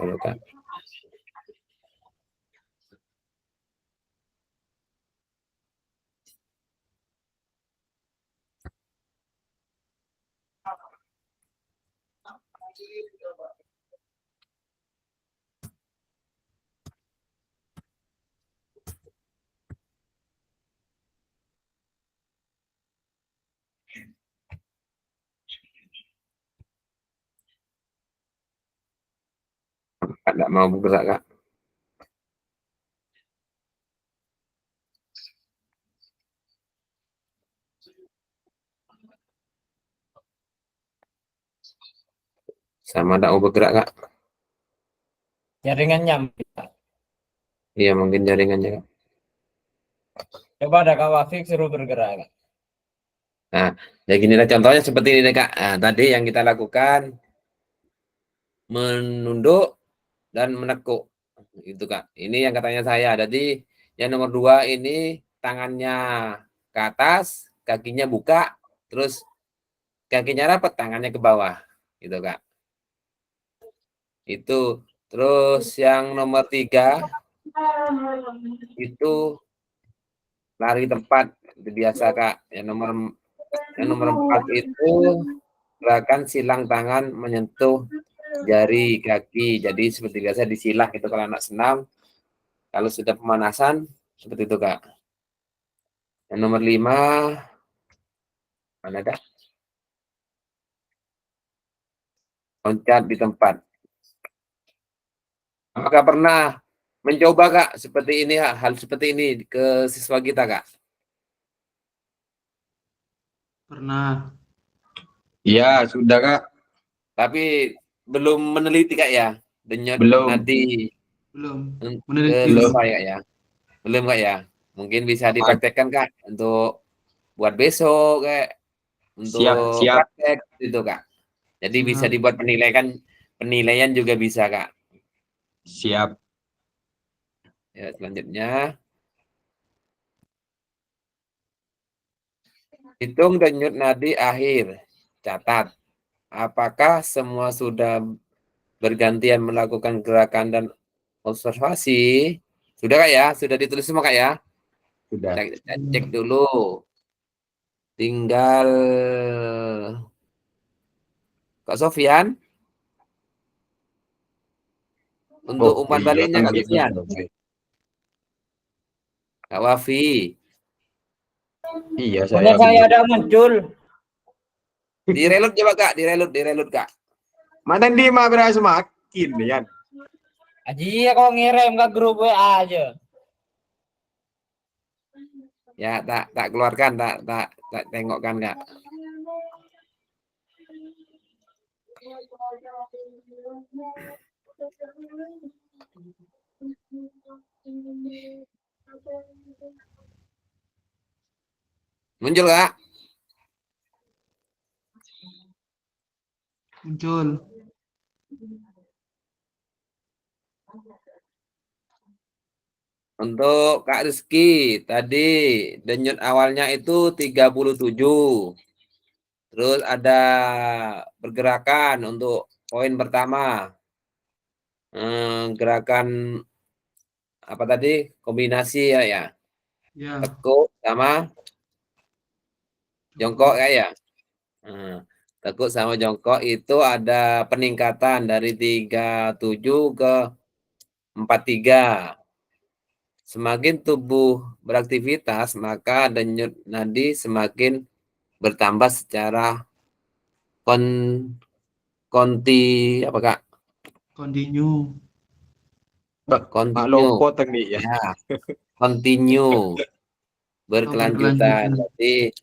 Kalau Kak. Kak nggak mau bergerak, Kak. Sama nggak mau bergerak, Kak. Jaringannya. Iya, mungkin jaringannya, Kak. Coba ada Kak Wafik suruh bergerak, Kak. Nah, ya gini lah contohnya seperti ini Kak. Nah, tadi yang kita lakukan menunduk dan menekuk. Itu Kak. Ini yang katanya saya. Jadi yang nomor 2 ini tangannya ke atas, kakinya buka, terus kakinya rapat, tangannya ke bawah. Gitu Kak. Itu. Terus yang nomor 3 itu lari tempat. Itu biasa Kak. Yang nomor 4 itu gerakan silang tangan menyentuh jari kaki. Jadi seperti biasa disilang itu kalau anak senam. Kalau sudah pemanasan seperti itu Kak. Yang nomor 5 mana Kak? Loncat di tempat. Apakah pernah mencoba Kak seperti ini hal seperti ini ke siswa kita Kak? Pernah. Iya, sudah Kak. Tapi belum meneliti Kak ya. Denyut Belum. nadi Belum. ke Meneliti belum. siswa ya Kak ya. Belum Kak ya. Mungkin bisa dipraktekkan Kak untuk buat besok kayak Siap, untuk siap. praktek itu Kak. Jadi bisa Siap. dibuat penilaian juga bisa Kak. Siap. Ya, selanjutnya hitung denyut nadi akhir. Catat. Apakah semua sudah bergantian melakukan gerakan dan observasi? Sudah Kak ya? Sudah ditulis semua Kak ya? Sudah. Kita cek dulu. Tinggal Kak Sofian. Untuk umpan baliknya Kak gitu. Sofian. Kak Wafi. Iya, Punya saya ada muncul. Direload coba Kak, direload Kak. Mana di berasa makin ya. Aji kok ngirim ke grup WA aja. Ya, tak keluarkan, tak tengokkan Kak. Muncul Kak? Muncul. Untuk Kak Rizky, tadi denyut awalnya itu 37. Terus ada pergerakan untuk poin pertama. Gerakan apa tadi? Kombinasi ya. Ya, Tekuk sama jongkok ya. Tekuk sama jongkok itu ada peningkatan dari 37 ke 43. Semakin tubuh beraktivitas, maka denyut nadi semakin bertambah secara apa Kak? continue. Mak Continue. lompo teknik ya. Ya, continue. Berkelanjutan. berkelanjutan. Jadi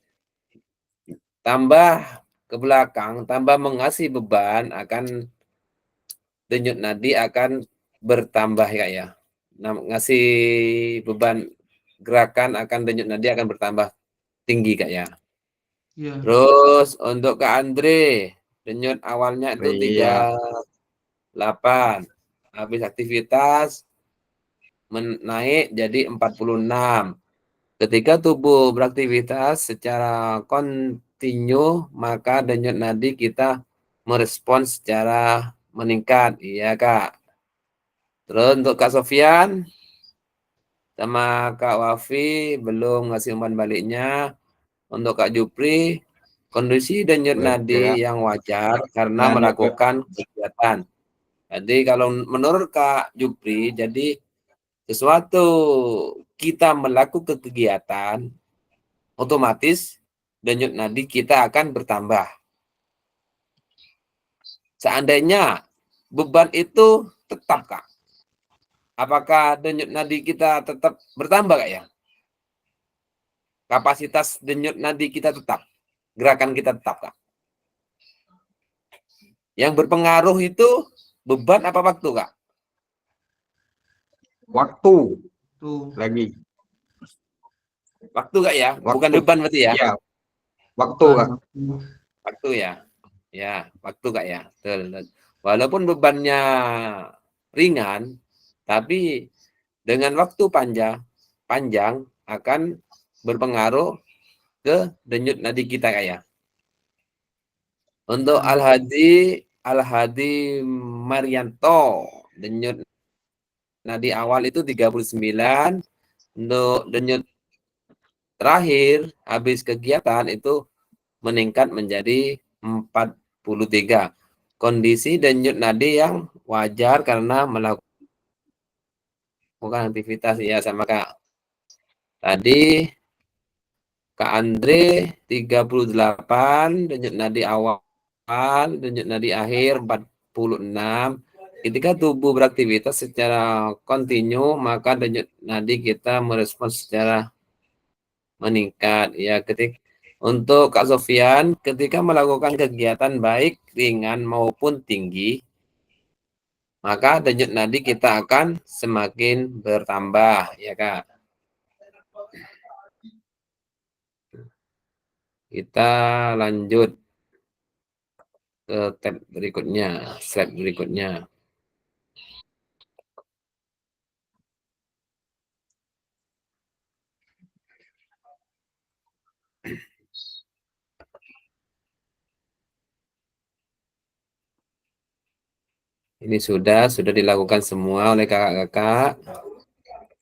tambah ke belakang, tambah mengasih beban, akan denyut nadi akan bertambah ya. Nah, ngasih beban gerakan akan denyut nadi akan bertambah tinggi Kak ya. Ya, Terus untuk Kak Andre, denyut awalnya itu Iya. 38. Habis aktivitas naik jadi 46. Ketika tubuh beraktivitas secara kontinu, maka denyut nadi kita merespons secara meningkat. Iya Kak. Terus untuk Kak Sofian sama Kak Wafi belum ngasih umpan baliknya. Untuk Kak Jupri, kondisi denyut nadi yang wajar karena melakukan kegiatan. Jadi kalau menurut Kak Jupri, jadi sesuatu kita melakukan kegiatan, otomatis denyut nadi kita akan bertambah. Seandainya beban itu tetap Kak, apakah denyut nadi kita tetap bertambah Kak ya? Kapasitas denyut nadi kita tetap, gerakan kita tetap Kak. Yang berpengaruh itu beban apa waktu Kak? Waktu tuh. lagi. Waktu Kak ya? Waktu. Bukan beban berarti ya? Iya. Waktu Bukan Kak. waktu. Waktu ya? Ya, waktu Kak ya. Betul. Walaupun bebannya ringan, tapi dengan waktu panjang akan berpengaruh ke denyut nadi kita Kak ya. Untuk Al-Hadi Marianto, denyut nadi awal itu 39, untuk denyut terakhir habis kegiatan itu meningkat menjadi 43. Kondisi denyut nadi yang wajar karena melakukan aktivitas ya sama Kak. Tadi Kak Andre 38, denyut nadi awal, denyut nadi akhir 46. Ketika tubuh beraktivitas secara kontinu, maka denyut nadi kita merespons secara meningkat. Ya, untuk Kak Sofian, ketika melakukan kegiatan baik ringan maupun tinggi, maka denyut nadi kita akan semakin bertambah, ya Kak. Kita lanjut ke tab berikutnya, slide berikutnya. Ini sudah dilakukan semua oleh kakak-kakak.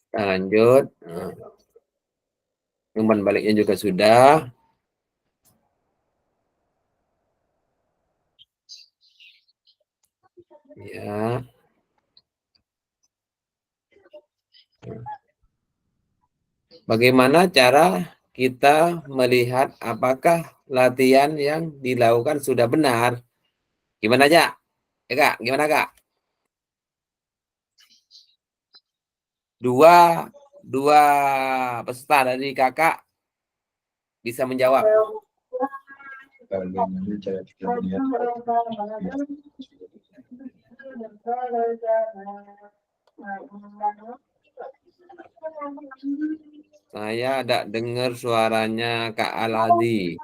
Kita lanjut. Umpan baliknya juga sudah. Ya. Bagaimana cara kita melihat apakah latihan yang dilakukan sudah benar? Gimana aja? Ya Kak, gimana Kak? Dua peserta dari kakak bisa menjawab. Bagaimana cara kita melihat? Saya ada dengar suaranya Kak Alhadi.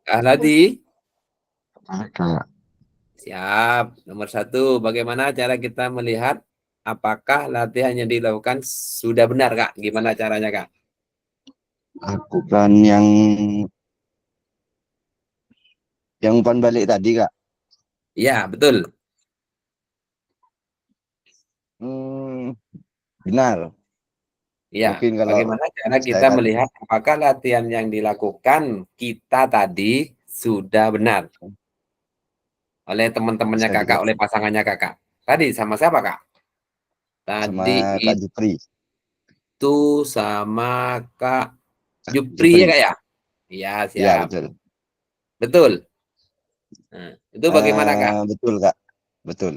Alhadi. Kak. Siap. Nomor 1, bagaimana cara kita melihat apakah latihan yang dilakukan sudah benar, Kak? Gimana caranya, Kak? Lakukan yang umpan balik tadi, Kak. Iya, betul. Benar. Iya, Mungkin kalau bagaimana cara saya kita kan melihat apakah latihan yang dilakukan kita tadi sudah benar oleh teman-temannya bisa Kakak, dilihat oleh pasangannya Kakak? Tadi sama siapa, Kak? sama Tadi Kak Jupri. itu sama Kak Kak Jupri ya, Jupri. Kak ya? Iya, Iya, siap. betul. Betul. Nah, itu bagaimana, Kak? Betul, Kak. Betul.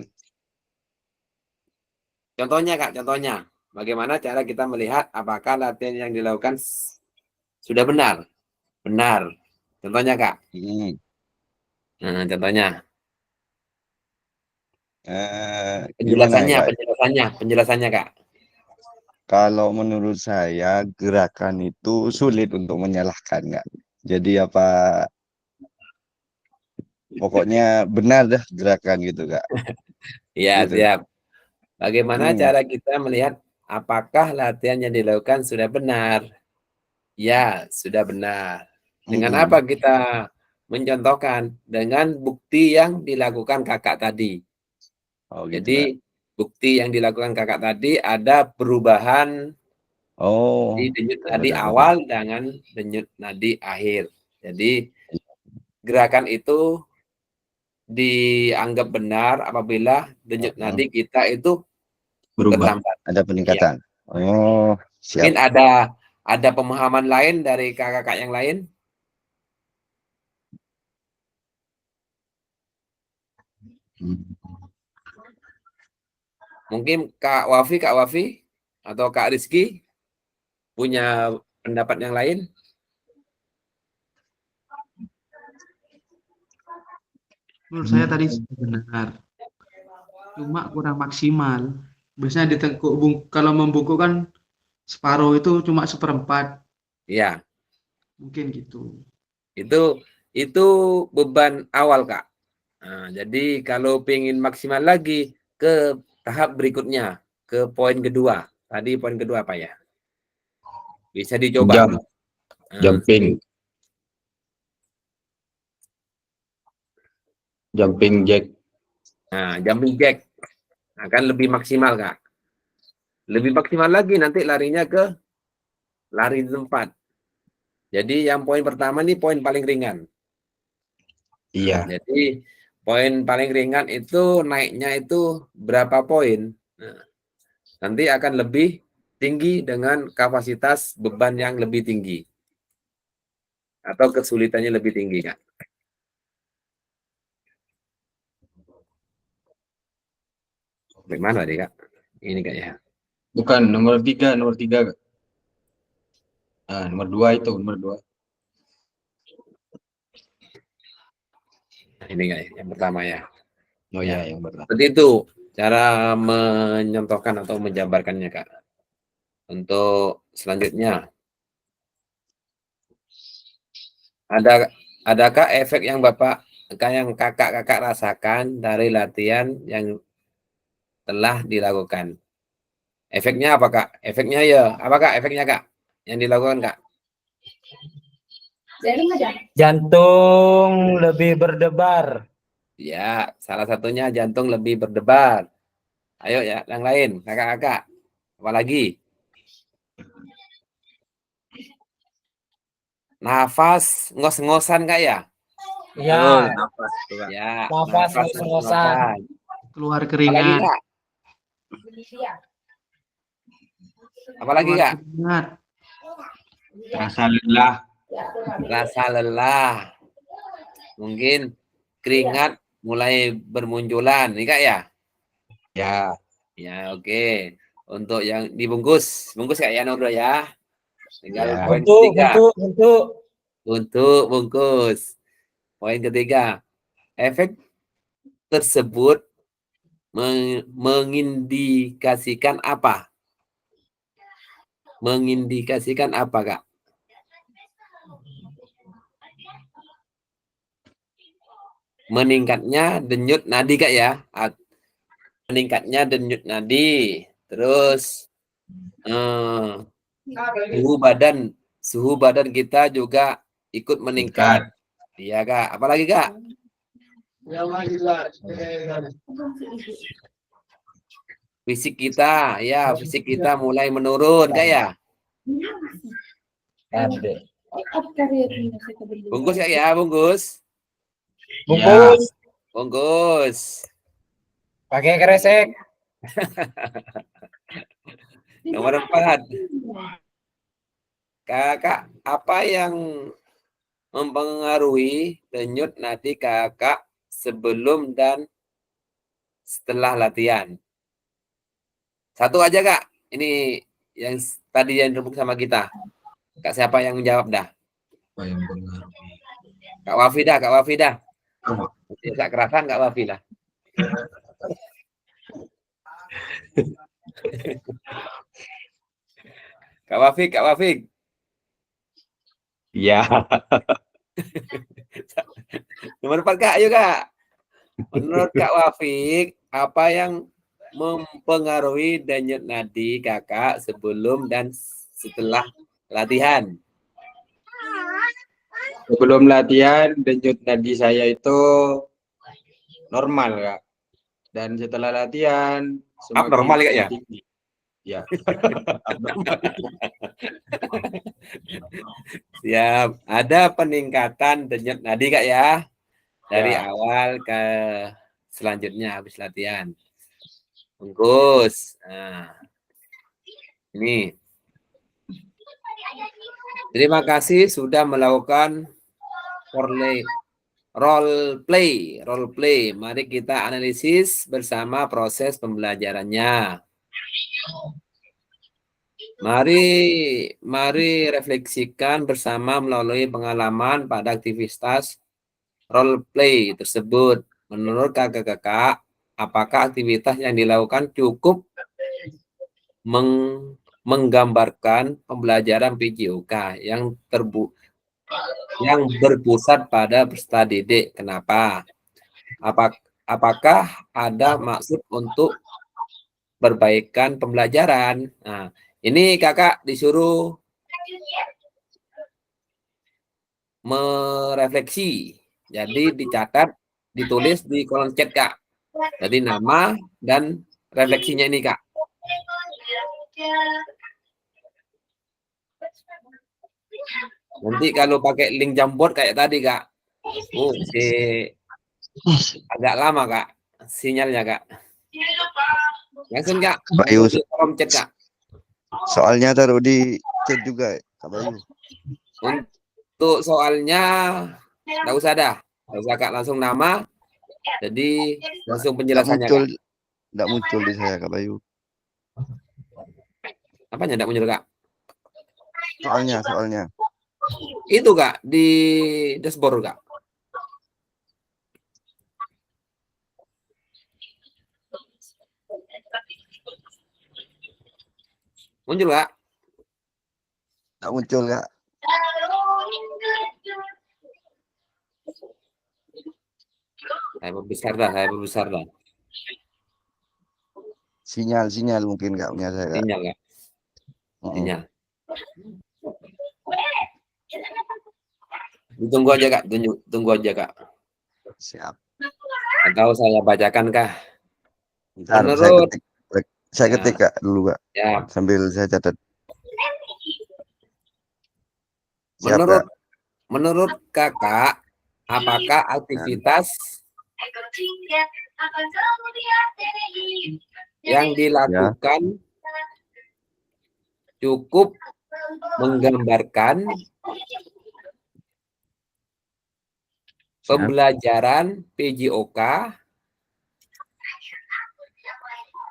Contohnya, Kak, contohnya. Bagaimana cara kita melihat apakah latihan yang dilakukan sudah benar? Benar. Contohnya, Kak. Hmm. Nah, contohnya. Gimana ya, Kak? Penjelasannya, Kak. Kalau menurut saya gerakan itu sulit untuk menyalahkan, Kak. Jadi pokoknya benar dah gerakan gitu, Kak. Iya, Gitu. siap. Bagaimana Hmm. cara kita melihat apakah latihan yang dilakukan sudah benar? Ya, sudah benar. Dengan Hmm. apa kita mencontohkan? Dengan bukti yang dilakukan Kakak tadi. Oh, gitu, Kak. Jadi, bukti yang dilakukan Kakak tadi ada perubahan Oh, di denyut nadi benar-benar. awal dengan denyut nadi akhir. Jadi, gerakan itu dianggap benar apabila denyut nadi kita itu bertambah. Ada Ya. peningkatan. Oh, siap. Mungkin ada pemahaman lain dari kakak-kakak yang lain? Mungkin Kak Wafi atau Kak Rizky punya pendapat yang lain? Menurut saya tadi benar, cuma kurang maksimal. Biasanya kalau membungkuk kan separuh itu cuma seperempat, Iya, mungkin gitu. itu beban awal, Kak. Nah, jadi kalau pengen maksimal lagi ke tahap berikutnya, ke poin kedua. Tadi poin kedua apa ya? Bisa dicoba. Jump, Nah, jumping jack. nah, jumping jack akan lebih maksimal, Kak. Lebih maksimal lagi nanti larinya ke lari di tempat. Jadi yang poin pertama nih poin paling ringan. Iya. Jadi poin paling ringan itu naiknya itu berapa poin? Nah, nanti akan lebih tinggi dengan kapasitas beban yang lebih tinggi. Atau kesulitannya lebih tinggi, Kak. Bagaimana tadi, Kak? Ini kayaknya. Bukan nomor 3, nomor 3. Nah, nomor 2 itu, nomor 2. Ini kayak yang pertama ya. Oh Ya. ya, yang pertama. Seperti itu cara menyontohkan atau menjabarkannya, Kak. Untuk selanjutnya, adakah efek yang kakak rasakan dari latihan yang telah dilakukan? Efeknya apa, Kak? Efeknya ya, apa, Kak? Efeknya, Kak, yang dilakukan, Kak? Jantung lebih berdebar. Ya, salah satunya jantung lebih berdebar. Ayo ya, yang lain, kakak-kakak. Apalagi? Nafas ngos-ngosan, Kak ya? Ya, Nafas. Ya, nafas nafas ngos-ngosan. ngos-ngosan. Keluar Apalagi, keringat, Kak? Apalagi, keluar Kak? keringat, Rasa lelah. Rasa lelah. Mungkin keringat mulai bermunculan, nih, Kak ya? Ya. Ya, oke. Untuk yang dibungkus, Kak ya, Nurul ya. Tinggal Ya. poin Bentuk, ketiga. bentuk. Untuk bungkus. Poin ketiga. Efek tersebut mengindikasikan apa? Mengindikasikan apa, Kak? Meningkatnya denyut nadi, Kak ya. meningkatnya denyut nadi, terus suhu badan kita juga ikut meningkat. Iya Kak, apalagi Kak? Fisik kita mulai menurun Kak ya. Bungkus Kak ya, bungkus. Bungkus. Pakai kresek. Nomor 4. Kakak, apa yang mempengaruhi denyut nadi kakak sebelum dan setelah latihan? Satu aja Kak. Ini yang tadi yang rembuk sama kita. Kak siapa yang menjawab dah? Apa yang mempengaruhi? Kak Wafi dah, Kak Wafi dah. Kak kerasan Kak Wafi lah. Kak Wafik. Ya. Nomor 4 Kak, ayo Kak. Menurut Kak Wafik, apa yang mempengaruhi denyut nadi kakak sebelum dan setelah latihan? Sebelum latihan, denyut nadi saya itu normal, Kak. Dan setelah latihan, Abnormal Kak ya? tinggi. Ya. Siap. Ada peningkatan denyut nadi Kak ya? Dari Ya. awal ke selanjutnya habis latihan. Bungkus. Nah. Ini. Terima kasih sudah melakukan role play. Mari kita analisis bersama proses pembelajarannya. Mari refleksikan bersama melalui pengalaman pada aktivitas role play tersebut. Menurut kakak-kakak, apakah aktivitas yang dilakukan cukup menggambarkan pembelajaran PJOK yang berpusat pada peserta didik? Kenapa? Apakah ada maksud untuk perbaikan pembelajaran? Nah, ini kakak disuruh merefleksi. Jadi dicatat, ditulis di kolom chat Kak. Jadi nama dan refleksinya ini Kak. Nanti kalau pakai link Jamboard kayak tadi Kak. Agak lama Kak sinyalnya Kak. Langsung Kak. Bayu, Kolom chat Kak. soalnya taruh di chat juga, Kak Bayu. Untuk soalnya nggak usah dah. Nggak usah Kak, langsung nama. Jadi langsung penjelasannya Kak. Nggak muncul di saya, Kak Bayu. Apanya nggak muncul Kak? Soalnya. Itu Kak di dashboard Kak. Muncul Kak? Nggak muncul, Kak. Saya perbesar dah. Sinyal mungkin Kak punya saya, Kak. Sinyal Kak. Sinyal. Tunggu aja Kak, tunggu aja Kak. Siap. Atau saya bacakan kah? Bentar, Menurut saya ketik Kak dulu Kak. Ya. Sambil saya catat. Siap, Menurut kakak, apakah aktivitas yang dilakukan cukup menggambarkan pembelajaran PJOK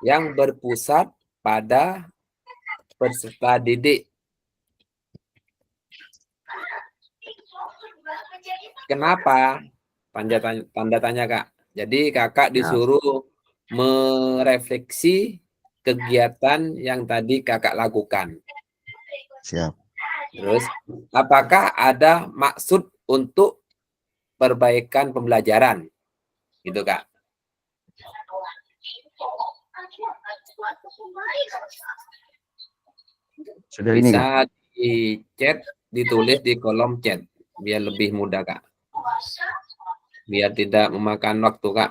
yang berpusat pada peserta didik? Kenapa? Tanda tanya Kak. Jadi kakak disuruh merefleksi kegiatan yang tadi kakak lakukan. Siap. Terus, apakah ada maksud untuk perbaikan pembelajaran? Gitu Kak. Sudah ini Kak. Bisa di chat, ditulis di kolom chat biar lebih mudah Kak. Biar tidak memakan waktu Kak.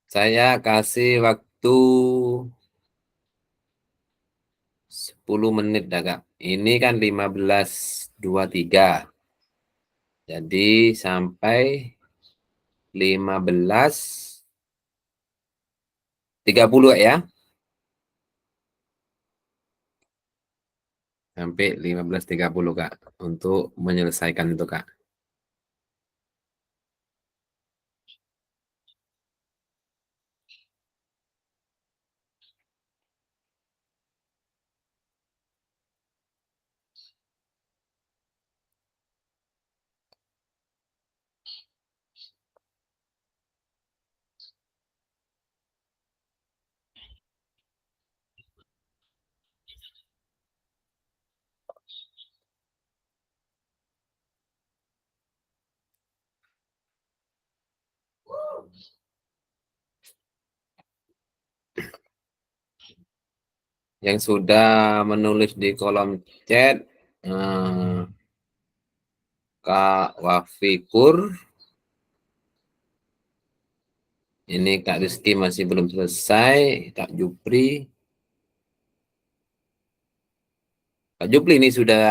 Saya kasih waktu 10 menit dah Kak. Ini kan 15.23. Jadi sampai 15.30 ya. Sampai 15.30 Kak. Untuk menyelesaikan itu Kak. Yang sudah menulis di kolom chat, Kak Wafikur, ini Kak Rizky masih belum selesai, Kak Jupri. Kak Jupri ini sudah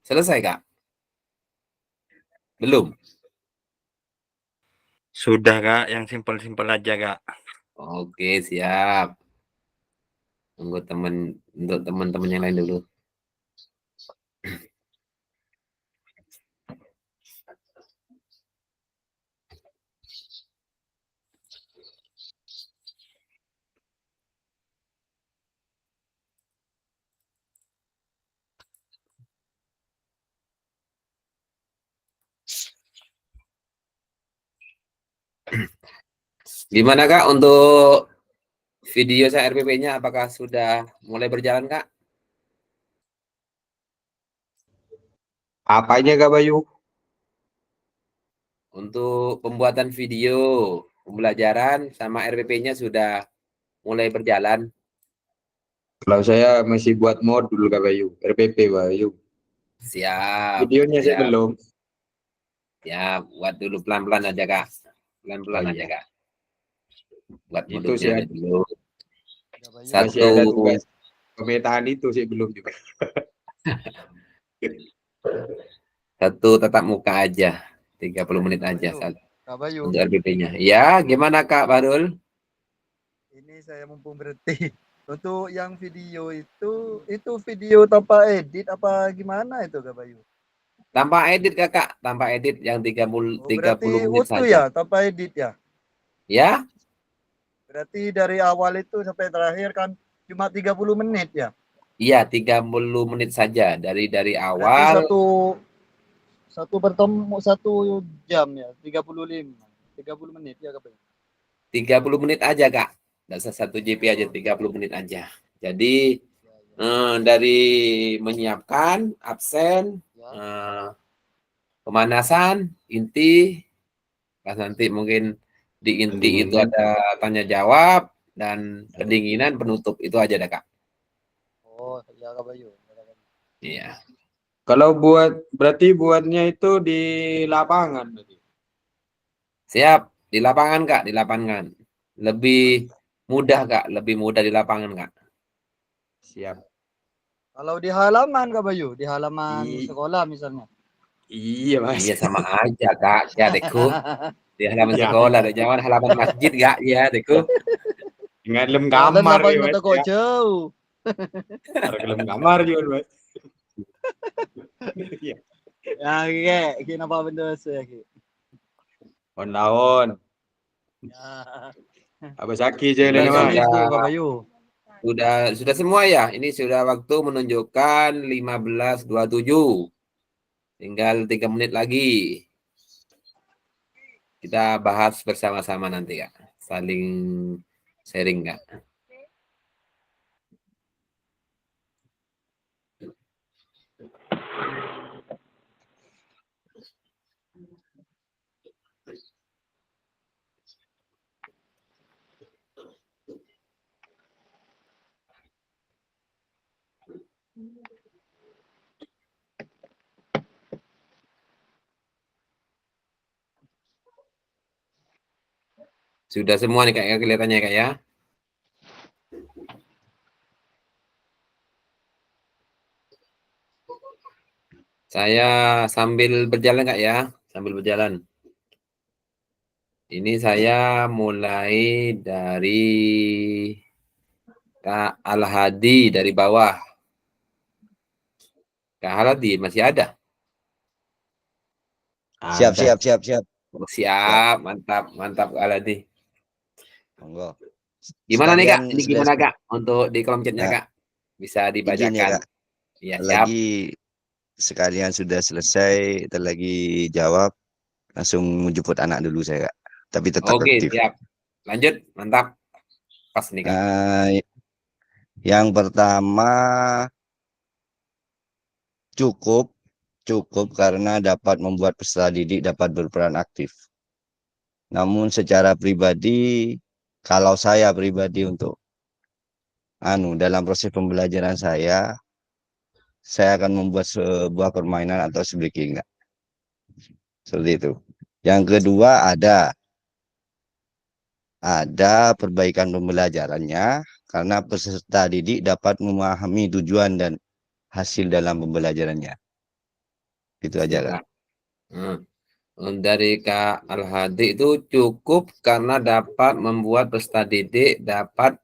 selesai Kak? Belum? Sudah Kak, yang simpel-simpel aja Kak. Oke, siap. Tunggu untuk teman-teman yang lain dulu. Gimana Kak untuk video saya RPP-nya? Apakah sudah mulai berjalan Kak? Apanya Kak Bayu? Untuk pembuatan video pembelajaran sama RPP-nya sudah mulai berjalan. Kalau saya masih buat modul Kak Bayu, RPP Bayu. Siap. Videonya saya siap. belum. Ya, buat dulu pelan-pelan aja Kak. Pelan-pelan Oh, aja iya. Kak. Buat Itu modulnya sih aja dulu. masih ada Satu, tugas pemetaan itu sih belum juga. satu tatap muka aja. 30 menit aja Kak Bayu, untuk RPP-nya. Ya, gimana Kak Barul? ini saya mumpung berhenti. Untuk yang video itu video tanpa edit apa gimana itu Kak Bayu? Tanpa edit Kakak, tanpa edit yang 30 Oh, berarti 30 menit utuh saja. ya, tanpa edit ya? Ya? Berarti dari awal itu sampai terakhir kan cuma 30 menit ya? Iya, 30 menit saja dari Berarti awal. satu bertemu 1 jam ya, 30 menit ya Kak Bayu. 30 menit aja, Kak. Nggak usah 1 GP aja, 30 menit aja. Jadi Ya, ya. dari menyiapkan absen, Ya. pemanasan, inti, pas nanti mungkin di inti itu Pendinginan. ada tanya jawab dan pendinginan penutup itu aja dah, Kak. Oh, ya Kak Bayu. Iya. Kalau berarti buatnya itu di lapangan berarti. Siap, di lapangan, Kak, di lapangan. Lebih mudah, Kak, lebih mudah di lapangan, Kak. Siap. Kalau di halaman Kak Bayu, di halaman I- sekolah misalnya. Iya, Mas. Iya sama aja, Kak. Ya, Deku. Di halaman Ya, sekolah, di jangan halaman masjid, Kak. Ya, Deku. dengan dalam Kalian kamar dapat ya, nggak Mas. kok Ya. jauh. Dalam kamar juga, Mas. Iya. Ya, kayak kenapa benda saya ki. On. Ya. Apa sakit je Ini Mas. Sudah sudah itu Kak Bayu. sudah semua ya. Ini sudah waktu menunjukkan 15.27. Tinggal 3 menit lagi. Kita bahas bersama-sama nanti, Kak. Saling sharing, Kak. Sudah semua nih, Kak, ya, kelihatannya, Kak, ya. Saya sambil berjalan, Kak, ya. Sambil berjalan. Ini saya mulai dari Kak Al-Hadi dari bawah. Kak Al-Hadi masih ada? Siap, Ada. siap, siap, siap. Oh, siap, mantap, mantap Kak Al-Hadi. Monggo. Gimana nih, Kak? Sekalian Ini sudah gimana, Kak? Untuk di kolom chatnya, ya, Kak? Bisa izin ya, dibacakan. Kak. Iya, siap. Lagi sekalian sudah selesai, lagi jawab, langsung menjemput anak dulu saya, Kak. Tapi tetap Oke, aktif. siap. Lanjut, mantap. Pas nih, Kak. Yang pertama cukup karena dapat membuat peserta didik dapat berperan aktif. Namun secara pribadi, kalau saya pribadi untuk dalam proses pembelajaran saya akan membuat sebuah permainan atau breaking, Kak. Seperti itu. Yang kedua ada perbaikan pembelajarannya karena peserta didik dapat memahami tujuan dan hasil dalam pembelajarannya. Itu aja, Siap, Kak. Kak. Dari Kak Al-Hadi itu cukup karena dapat membuat peserta didik dapat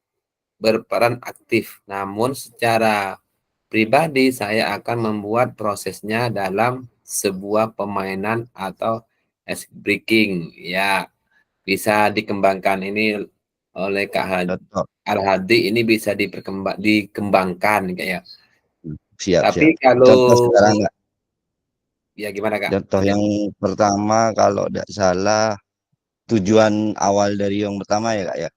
berperan aktif. Namun secara pribadi saya akan membuat prosesnya dalam sebuah permainan atau ice breaking. Ya, bisa dikembangkan ini oleh Kak Contoh. Al-Hadi, ini bisa dikembangkan kayak. Siap, Tapi siap. kalau Contoh sekarang, Kak. ya gimana, Kak? Contoh yang pertama kalau tidak salah tujuan awal dari yang pertama ya, Kak, ya,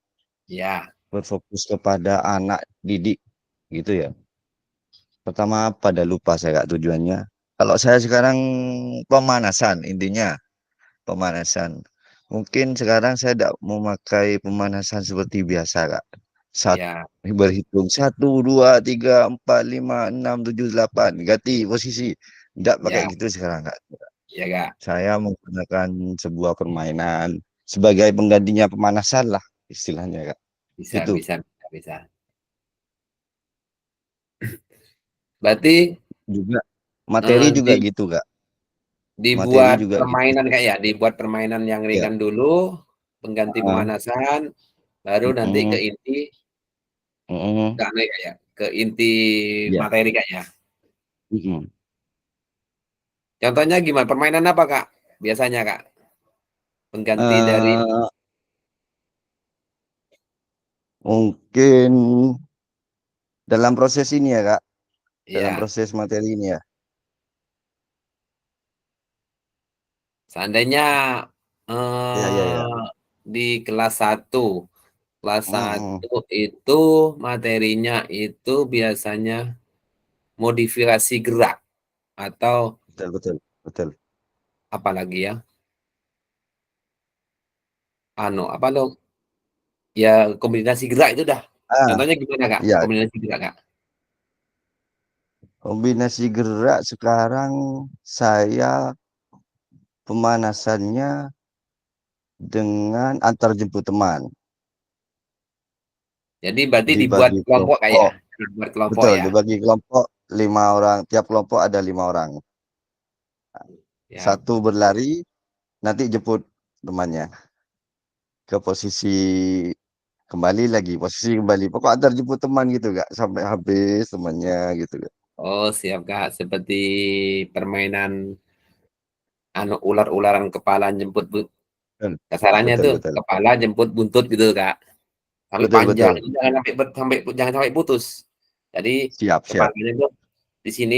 Ya, berfokus kepada anak didik gitu ya. Pertama pada lupa saya, Kak, tujuannya. Kalau saya sekarang pemanasan, intinya pemanasan. Mungkin sekarang saya tidak memakai pemanasan seperti biasa, Kak. Saat ya, berhitung 1, 2, 3, 4, 5, 6, 7, 8 ganti posisi. Tidak pakai ya, gitu sekarang, Kak. ya, Kak. Saya menggunakan sebuah permainan sebagai penggantinya pemanasan lah istilahnya, Kak. Bisa, Gitu. bisa, bisa, bisa. Berarti Juga materi juga di, gitu, Kak. Materi dibuat juga gitu. permainan, Kak, ya, dibuat permainan yang Ya. ringan dulu, pengganti Ah, pemanasan, baru nanti ke mm, inti, mm, Kak, Kak, ya, ke inti ya. materi, Kak, ya. Mm. Contohnya gimana? Permainan apa, Kak? Biasanya, Kak? Pengganti dari Eh, mungkin dalam proses ini ya, Kak, dalam Ya, proses materi ini ya. seandainya Ya. di kelas 1, kelas Mm, 1 itu materinya itu biasanya modifikasi gerak atau betul. apa lagi ya? Apa lo? Ya kombinasi gerak itu dah. Ah, Contohnya gimana Kak? ya, Kombinasi gerak Kak? kombinasi gerak sekarang saya pemanasannya dengan antar jemput teman. Jadi berarti dibuat Dibagi kelompok Kak ya? kelompok, Dibuat kelompok betul, ya? dibagi kelompok 5 orang, tiap kelompok ada 5 orang. Ya. Satu berlari, nanti jemput temannya ke posisi kembali lagi, posisi kembali. Pokok antar jemput teman gitu Kak, sampai habis temannya gitu Kak. Oh siap Kak. Seperti permainan ular-ularan kepala jemput Betul, kasarannya betul, tuh betul. kepala jemput buntut gitu Kak. Sampai Betul, panjang, betul. jangan sampai putus. Jadi Siap, siap. kepalanya tuh di sini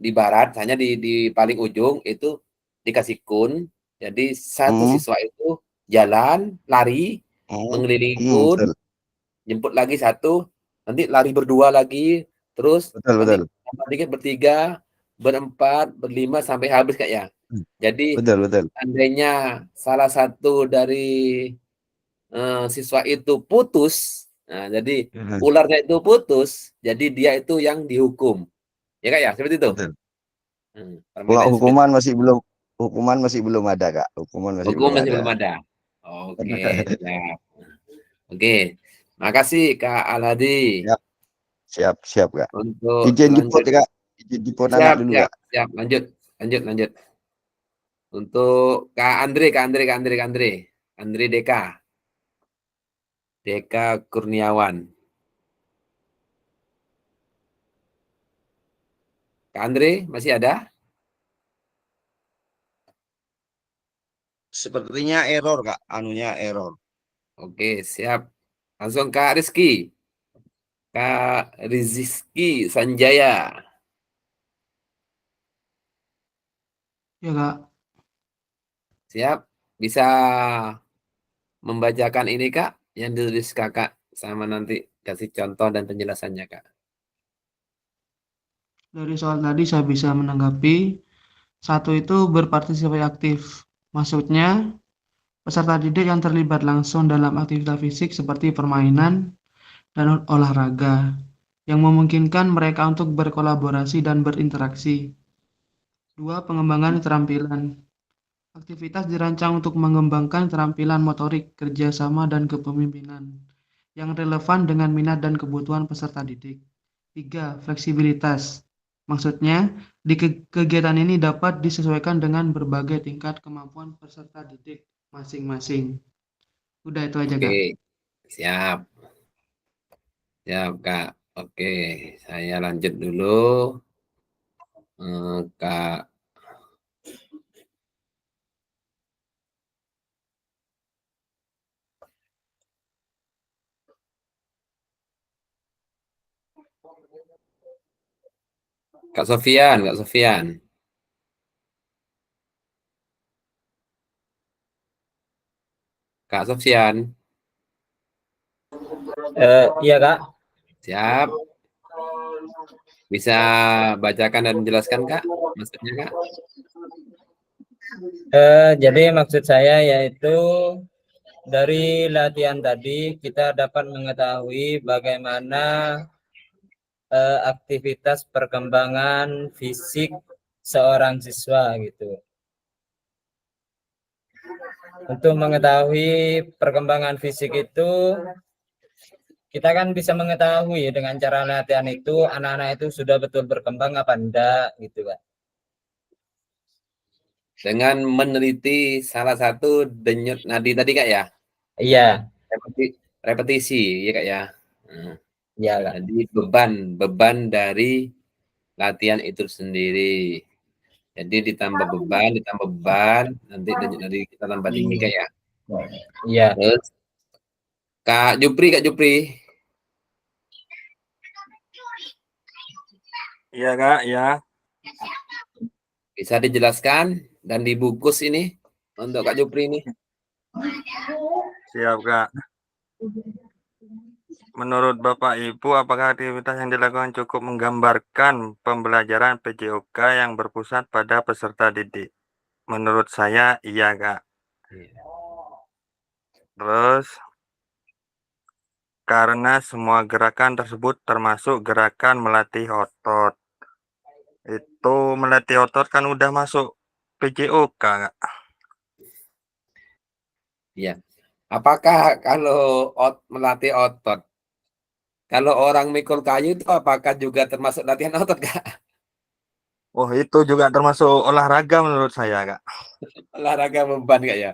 di barat, hanya di paling ujung itu dikasih kun. Jadi satu Hmm, siswa itu jalan, lari, hmm, mengelilingi kun, betul, jemput lagi satu, nanti lari berdua lagi, terus betul, nanti betul. tambah dikit bertiga, berempat, berlima sampai habis Kak ya. Jadi Betul, betul. seandainya salah satu dari siswa itu putus, nah jadi Hmm, ularnya itu putus, jadi dia itu yang dihukum. Ya Kak ya, seperti itu. betul. Kalau Permainan seperti itu. hukuman masih belum ada Kak. Hukuman masih Hukum belum masih ada. belum ada. Oke, siap. Oke, makasih Kak Aladi Siap, siap, siap Kak. untuk Izin jemput lanjut. ya Kak. Izin jemput anak Siap, dulu siap, Kak. siap. Lanjut. Untuk Kak Andre Deka Kurniawan. Kak Andre masih ada? Sepertinya error Kak. Anunya error. Oke, siap. Langsung Kak Rizky. Kak Rizky Sanjaya. Ya, Kak. Siap. Bisa membacakan ini Kak, yang ditulis Kakak sama nanti kasih contoh dan penjelasannya Kak. Dari soal tadi saya bisa menanggapi, satu itu berpartisipasi aktif. Maksudnya, peserta didik yang terlibat langsung dalam aktivitas fisik seperti permainan dan olahraga, yang memungkinkan mereka untuk berkolaborasi dan berinteraksi. Dua, pengembangan keterampilan. Aktivitas dirancang untuk mengembangkan keterampilan motorik, kerjasama, dan kepemimpinan yang relevan dengan minat dan kebutuhan peserta didik. 3. Fleksibilitas. Maksudnya, di kegiatan ini dapat disesuaikan dengan berbagai tingkat kemampuan peserta didik masing-masing. Udah itu aja, Kak. Oke, siap. Siap Kak. Oke, saya lanjut dulu. Kak Kak Sofian. Kak Sofian, Iya Kak. siap. Bisa bacakan dan menjelaskan Kak, maksudnya Kak? Jadi maksud saya yaitu dari latihan tadi kita dapat mengetahui bagaimana aktivitas perkembangan fisik seorang siswa gitu. Untuk mengetahui perkembangan fisik itu, kita kan bisa mengetahui dengan cara latihan itu anak-anak itu sudah betul berkembang apa enggak gitu Kak. Dengan meneliti salah satu denyut nadi tadi Kak ya, Iya, repetisi ya Kak ya. Nah, iya Kak. jadi beban dari latihan itu sendiri. Jadi ditambah beban, nanti denyut nadi kita tambah tinggi Kak ya. Iya. Terus Kak Jupri. Iya Kak, ya. Bisa dijelaskan dan dibungkus ini untuk Kak Jupri ini. Siap Kak. Menurut Bapak Ibu, apakah aktivitas yang dilakukan cukup menggambarkan pembelajaran PJOK yang berpusat pada peserta didik? Menurut saya iya Kak. Terus karena semua gerakan tersebut termasuk gerakan melatih otot. Itu melatih otot kan udah masuk PJOK Kak. Iya. Apakah kalau melatih otot, kalau orang mikul kayu itu apakah juga termasuk latihan otot, Kak? Oh itu juga termasuk olahraga menurut saya Kak. Olahraga beban, Kak ya?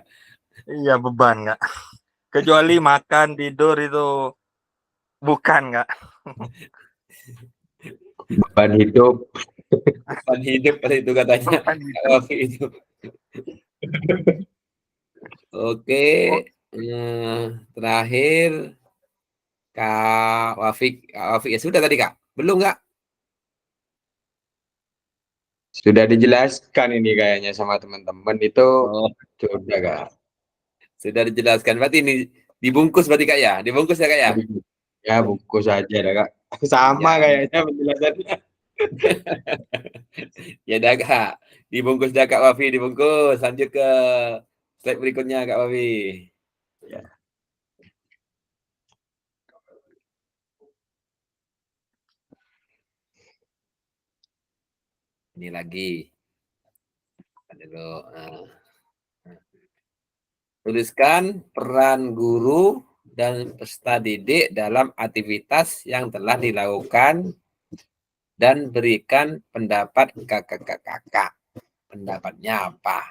Iya beban Kak. Kecuali makan, tidur itu bukan Kak. Beban hidup. Beban hidup kalau itu katanya. Beban Kak hidup. Wafi itu. Oke. Terakhir Kak Wafik. Kak Wafik ya sudah tadi, Kak? Belum, Kak? Sudah dijelaskan ini kayaknya sama teman-teman itu. Oh, Sudah Kak. sudah dijelaskan. Berarti ini dibungkus berarti, Kak ya? Dibungkus ya, Kak ya? Ya bungkus aja dah Kak. Sama Ya. kayaknya penjelasannya. Ya udah, Kak. Dibungkus dah, Kak Wafi, dibungkus. Lanjut ke slide berikutnya, Kak Wafi. Ya. Ini lagi. Dulu. Tuliskan peran guru dan peserta didik dalam aktivitas yang telah dilakukan dan berikan pendapat kakak-kakak. Pendapatnya apa?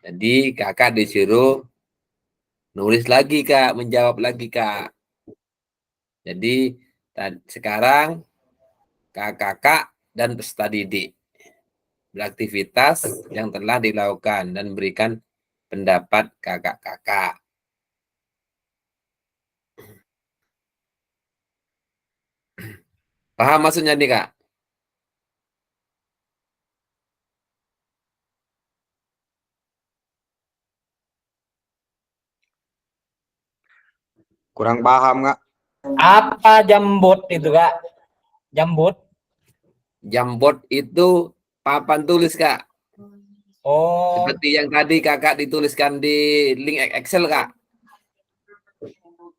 Jadi kakak disuruh nulis lagi, Kak, menjawab lagi, Kak. Jadi sekarang kakak dan peserta didik beraktivitas yang telah dilakukan dan berikan pendapat kakak-kakak. Paham maksudnya nih, Kak? Kurang paham Kak. Apa jambot itu, Kak? Jambot? Jamboard itu papan tulis, Kak. Oh, Seperti yang tadi kakak dituliskan di link Excel, Kak.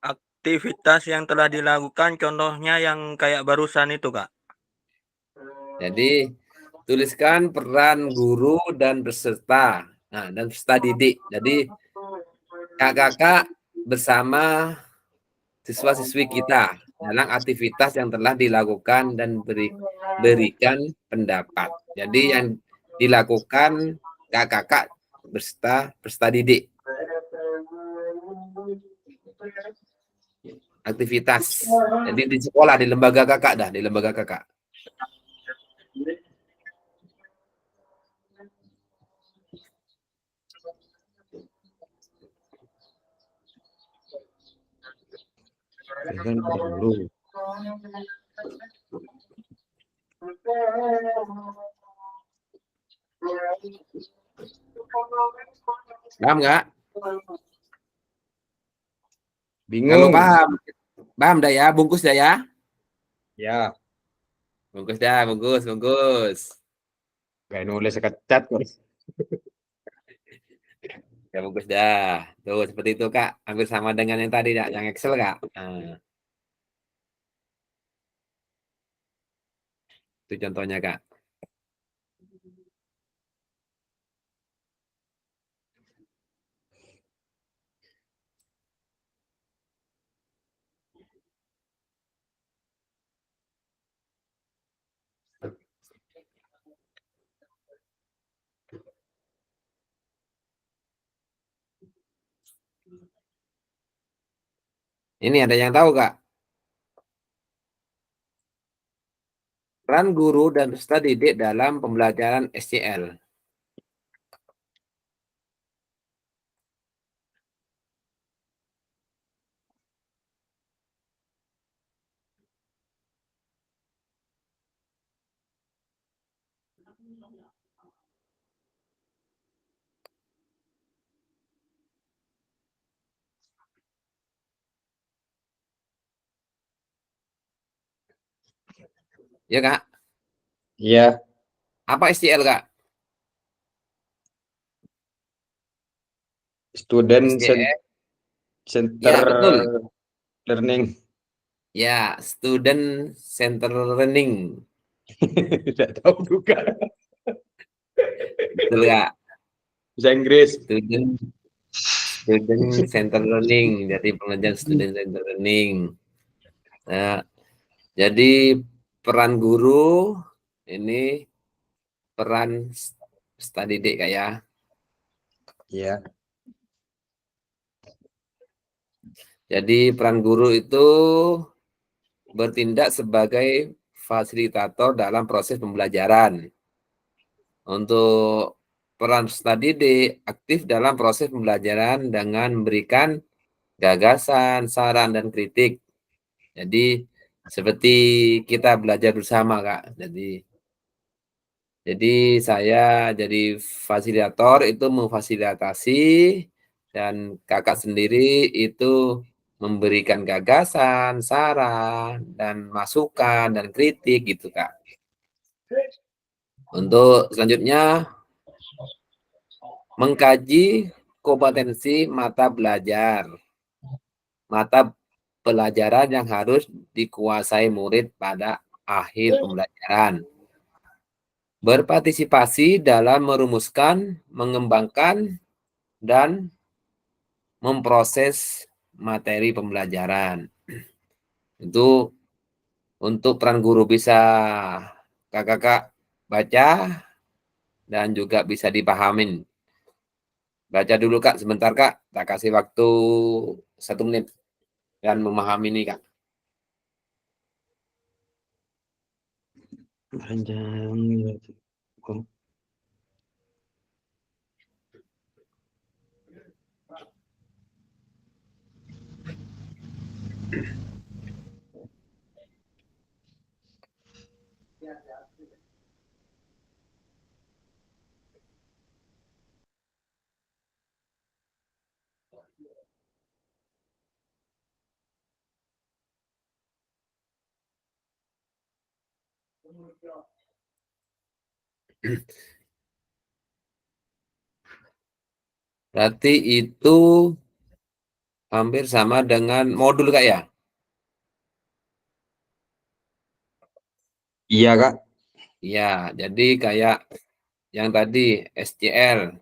Aktivitas yang telah dilakukan contohnya yang kayak barusan itu Kak. Jadi tuliskan peran guru dan peserta. Nah, dan peserta didik. Jadi kakak-kakak bersama siswa-siswi kita dalam aktivitas yang telah dilakukan dan berikan pendapat. Jadi yang dilakukan kakak-kakak beserta peserta didik. Aktivitas. Jadi di sekolah, di lembaga kakak dah, di lembaga kakak. Dengan guru. Paham nggak? Kalau Bingung. paham, paham dah ya, bungkus dah ya. Ya, Bungkus dah, bungkus, bungkus. kayak nulis kecat kok. Ya bungkus dah. Tuh seperti itu, Kak. Hampir sama dengan yang tadi, Kak, yang Excel, Kak. Nah, itu contohnya, Kak. Ini ada yang tahu, Kak? Peran guru dan peserta didik dalam pembelajaran SCL. Ya Kak, Iya, apa SCL Kak? Student SCL, Center ya betul. Learning. Ya, Student Center Learning. Tidak tahu juga. Betul Kak. Bahasa Inggris. Student Center Learning. Jadi pengajaran Student Center Learning. Nah, jadi peran guru ini peran peserta didik Kak ya. Iya. Jadi peran guru itu bertindak sebagai fasilitator dalam proses pembelajaran. Untuk peran peserta didik aktif dalam proses pembelajaran dengan memberikan gagasan, saran, dan kritik. Jadi seperti kita belajar bersama Kak. Jadi saya jadi fasilitator itu memfasilitasi dan kakak sendiri itu memberikan gagasan, saran, dan masukan dan kritik gitu Kak. Untuk selanjutnya mengkaji kompetensi mata belajar. Mata pelajaran yang harus dikuasai murid pada akhir pembelajaran. Berpartisipasi dalam merumuskan, mengembangkan, dan memproses materi pembelajaran. Itu untuk peran guru bisa kakak baca dan juga bisa dipahamin. Baca dulu Kak, sebentar Kak. Tak kasih waktu 1 menit dan memahami ini Kak. Panjang. Berarti itu hampir sama dengan modul Kak ya? Iya Kak. Iya, jadi kayak yang tadi SCL,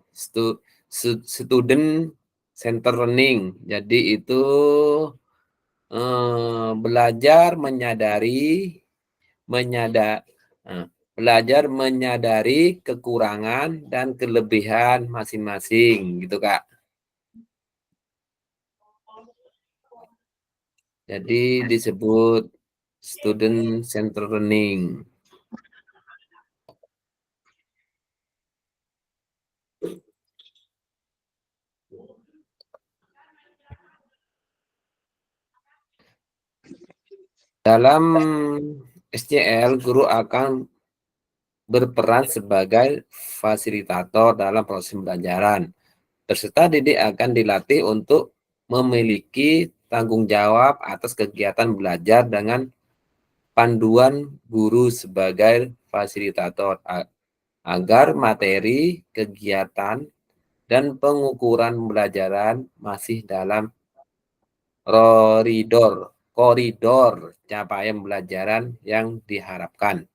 Student Center Learning. Jadi itu belajar menyadari kekurangan dan kelebihan masing-masing gitu Kak. Jadi disebut Student Center Learning. Dalam SCL, guru akan berperan sebagai fasilitator dalam proses pembelajaran. Peserta didik akan dilatih untuk memiliki tanggung jawab atas kegiatan belajar dengan panduan guru sebagai fasilitator agar materi, kegiatan, dan pengukuran pembelajaran masih dalam koridor capaian pembelajaran yang diharapkan.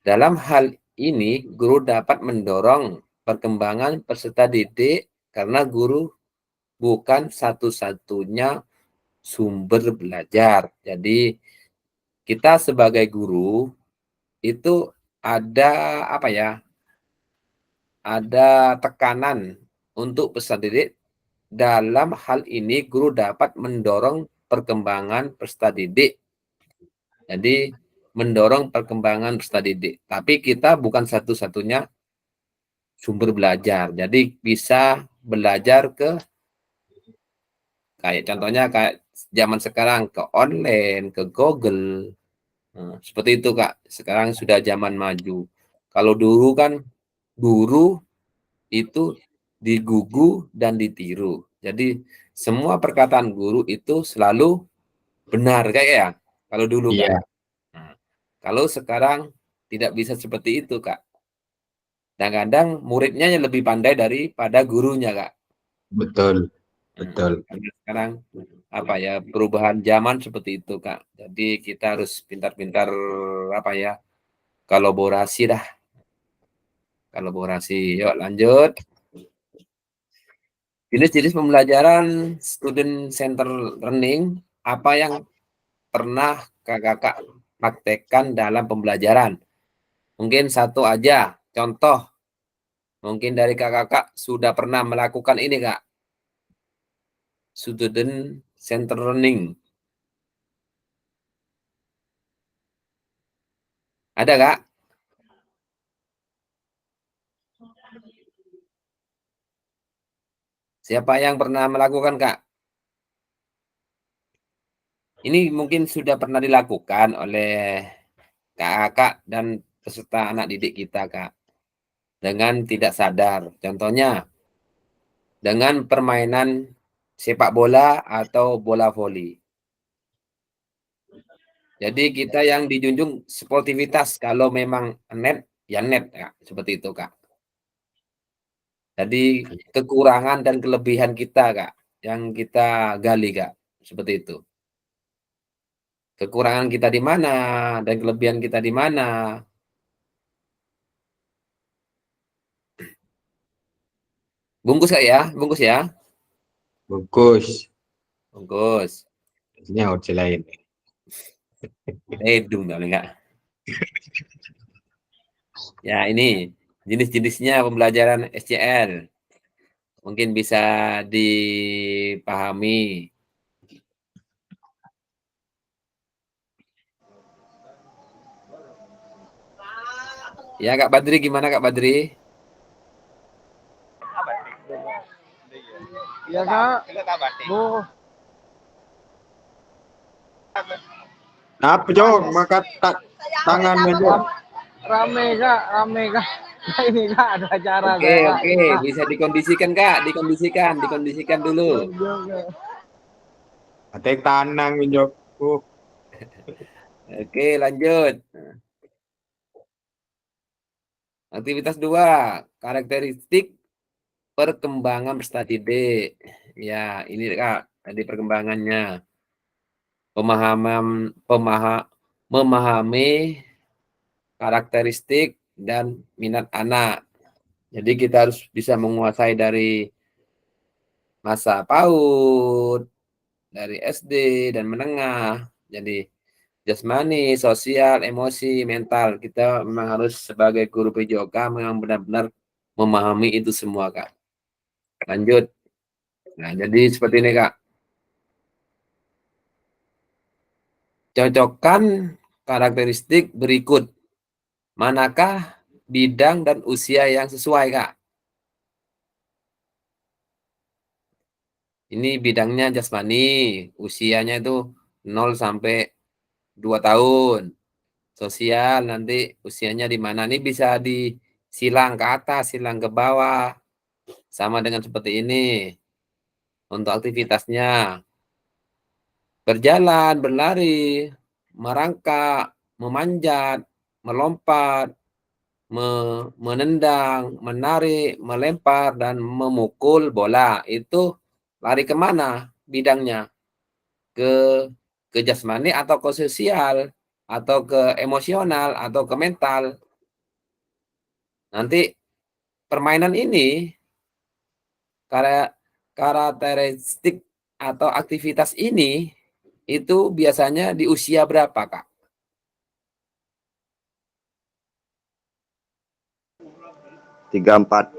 Dalam hal ini, guru dapat mendorong perkembangan peserta didik karena guru bukan satu-satunya sumber belajar. Jadi, kita sebagai guru itu ada ada tekanan untuk peserta didik. Dalam hal ini, guru dapat mendorong perkembangan peserta didik. Jadi, mendorong perkembangan peserta didik. Tapi kita bukan satu-satunya sumber belajar. Jadi, bisa belajar contohnya kayak zaman sekarang, ke online, ke Google. Nah, seperti itu, Kak. Sekarang sudah zaman maju. Kalau dulu kan guru itu digugu dan ditiru. Jadi semua perkataan guru itu selalu benar kayak ya. Kalau dulu Kak. Iya, Nah, kalau sekarang tidak bisa seperti itu Kak. Kadang-kadang muridnya yang lebih pandai daripada gurunya Kak. betul, betul. Karena sekarang apa ya, perubahan zaman seperti itu Kak. Jadi kita harus pintar-pintar apa ya, kolaborasi dah. Kolaborasi. Yuk lanjut. Jenis-jenis pembelajaran student center learning, apa yang pernah kakak praktekkan dalam pembelajaran? Mungkin satu aja, contoh. Mungkin dari kakak sudah pernah melakukan ini Kak. Student center learning. Ada Kak? Siapa yang pernah melakukan Kak? Ini mungkin sudah pernah dilakukan oleh kakak dan peserta anak didik kita Kak. Dengan tidak sadar. Contohnya, dengan permainan sepak bola atau bola voli. Jadi kita yang dijunjung sportivitas, kalau memang net, ya net Kak. Seperti itu Kak. Jadi kekurangan dan kelebihan kita Kak, yang kita gali Kak. Seperti itu. Kekurangan kita di mana dan kelebihan kita di mana. Bungkus Kak ya, bungkus ya. Bungkus. Bungkus. Ini opsi lain. Edung enggak. Ya ini jenis-jenisnya pembelajaran SCL. Mungkin bisa dipahami. Ya Kak Badri, gimana Kak Badri? Iya Kak. Bu, Apa Jok? Makan tangannya Jok. rame Kak. Ini Kak ada acara Oke, Kak. oke, bisa dikondisikan Kak, dikondisikan dulu. Ada yang tanang Jok. Oke, lanjut. Aktivitas 2, karakteristik perkembangan peserta didik. Ya, ini Kak, tadi perkembangannya. Memahami karakteristik dan minat anak. Jadi kita harus bisa menguasai dari masa PAUD, dari SD dan menengah. Jadi jasmani, sosial, emosi, mental. Kita memang harus sebagai guru PJOK memang benar-benar memahami itu semua, Kak. Lanjut. Nah, jadi seperti ini, Kak. Cocokkan karakteristik berikut. Manakah bidang dan usia yang sesuai, Kak? Ini bidangnya jasmani, usianya itu 0 sampai 2 tahun. Sosial nanti usianya di mana? Ini bisa disilang ke atas, silang ke bawah. Sama dengan seperti ini. Untuk aktivitasnya. Berjalan, berlari, merangkak, memanjat, melompat, menendang, menarik, melempar, dan memukul bola. Itu lari kemana bidangnya? Ke jasmani atau ke sosial, atau ke emosional, atau ke mental. Nanti permainan ini, karakteristik atau aktivitas ini, itu biasanya di usia berapa, Kak? Tiga, 4.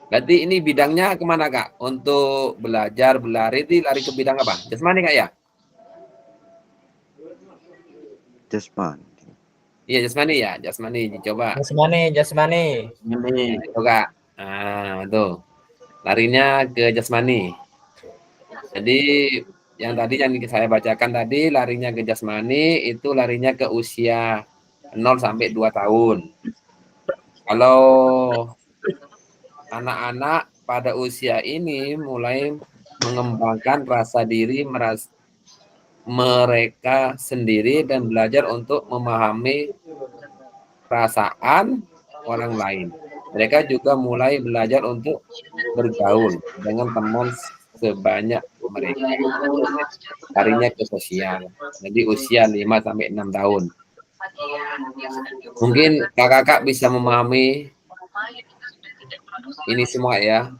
Berarti ini bidangnya kemana, Kak? Untuk belajar, berlari, itu lari ke bidang apa? Jasmani, Kak, ya? Jasmani. Iya, jasmani ya? Jasmani, dicoba. Jasmani. Ini, Kak. Nah, tuh. Larinya ke jasmani. Jadi, yang tadi yang saya bacakan tadi, larinya ke jasmani, itu larinya ke usia 0 sampai 2 tahun. Kalau anak-anak pada usia ini mulai mengembangkan rasa diri mereka sendiri dan belajar untuk memahami perasaan orang lain. Mereka juga mulai belajar untuk bergaul dengan teman sebanyak mereka. Larinya ke sosial. Jadi usia 5 sampai 6 tahun. Mungkin kakak bisa memahami ini semua ya.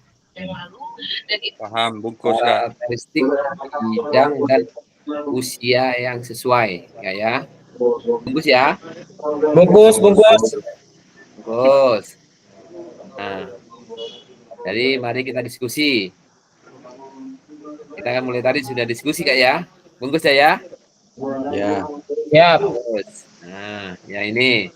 Paham, bungkus Kak. Karakteristik bidang dan usia yang sesuai ya. Bungkus ya. Bungkus. Bungkus. Nah, jadi mari kita diskusi. Kita akan mulai tadi sudah diskusi Kak ya. Bungkus ya. Ya. Ya. Bungkus. Nah, ya ini.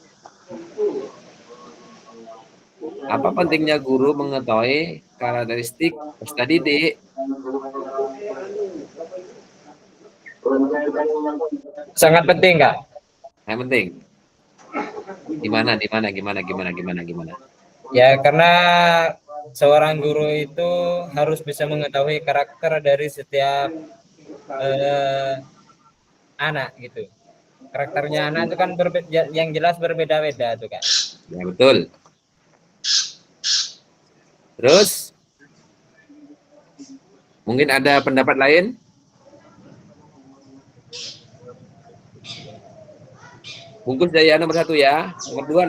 Apa pentingnya guru mengetahui karakteristik peserta didik? Sangat penting, Kak. Yang penting. Gimana? Ya, karena seorang guru itu harus bisa mengetahui karakter dari setiap anak gitu. Karakternya anak itu kan yang jelas berbeda-beda tuh, Kak. Ya, betul. Terus mungkin ada pendapat lain? Bungkus Daya nomor 1 ya. Nomor 2.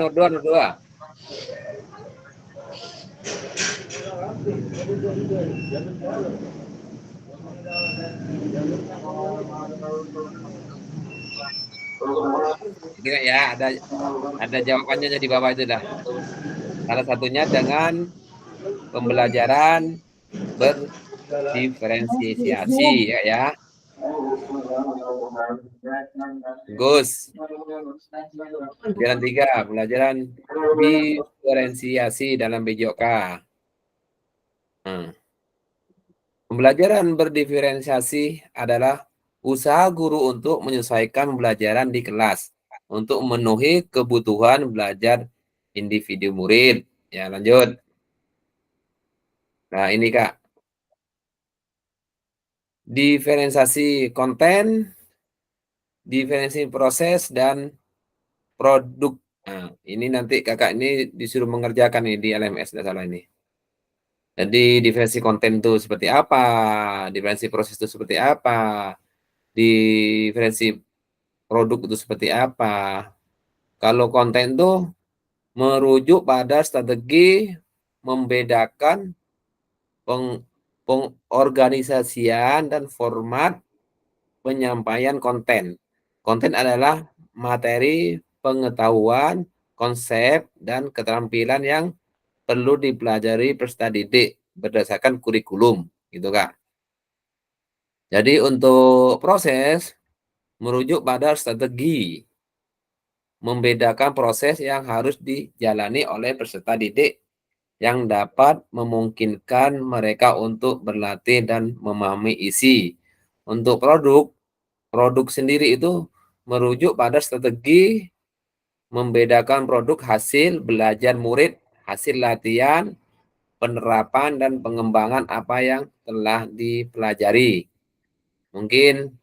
Ini Kak ya, ada jawabannya di bawah itu dah. Salah satunya dengan pembelajaran berdiferensiasi ya. Gus. Pelajaran 3, pelajaran diferensiasi dalam BJOK. Pembelajaran berdiferensiasi adalah usaha guru untuk menyesuaikan pembelajaran di kelas untuk memenuhi kebutuhan belajar individu murid. Ya, lanjut. Nah, ini Kak. Diferensiasi konten, diferensiasi proses, dan produk. Nah, ini nanti kakak ini disuruh mengerjakan nih di LMS, tidak salah ini. Jadi diferensi konten itu seperti apa, diferensi proses itu seperti apa, diferensi produk itu seperti apa. Kalau konten itu merujuk pada strategi membedakan pengorganisasian dan format penyampaian konten. Konten adalah materi pengetahuan, konsep, dan keterampilan yang perlu dipelajari peserta didik berdasarkan kurikulum, gitu Kak. Jadi untuk proses merujuk pada strategi membedakan proses yang harus dijalani oleh peserta didik yang dapat memungkinkan mereka untuk berlatih dan memahami isi. Untuk produk sendiri itu merujuk pada strategi membedakan produk hasil belajar murid, hasil latihan, penerapan, dan pengembangan apa yang telah dipelajari. Mungkin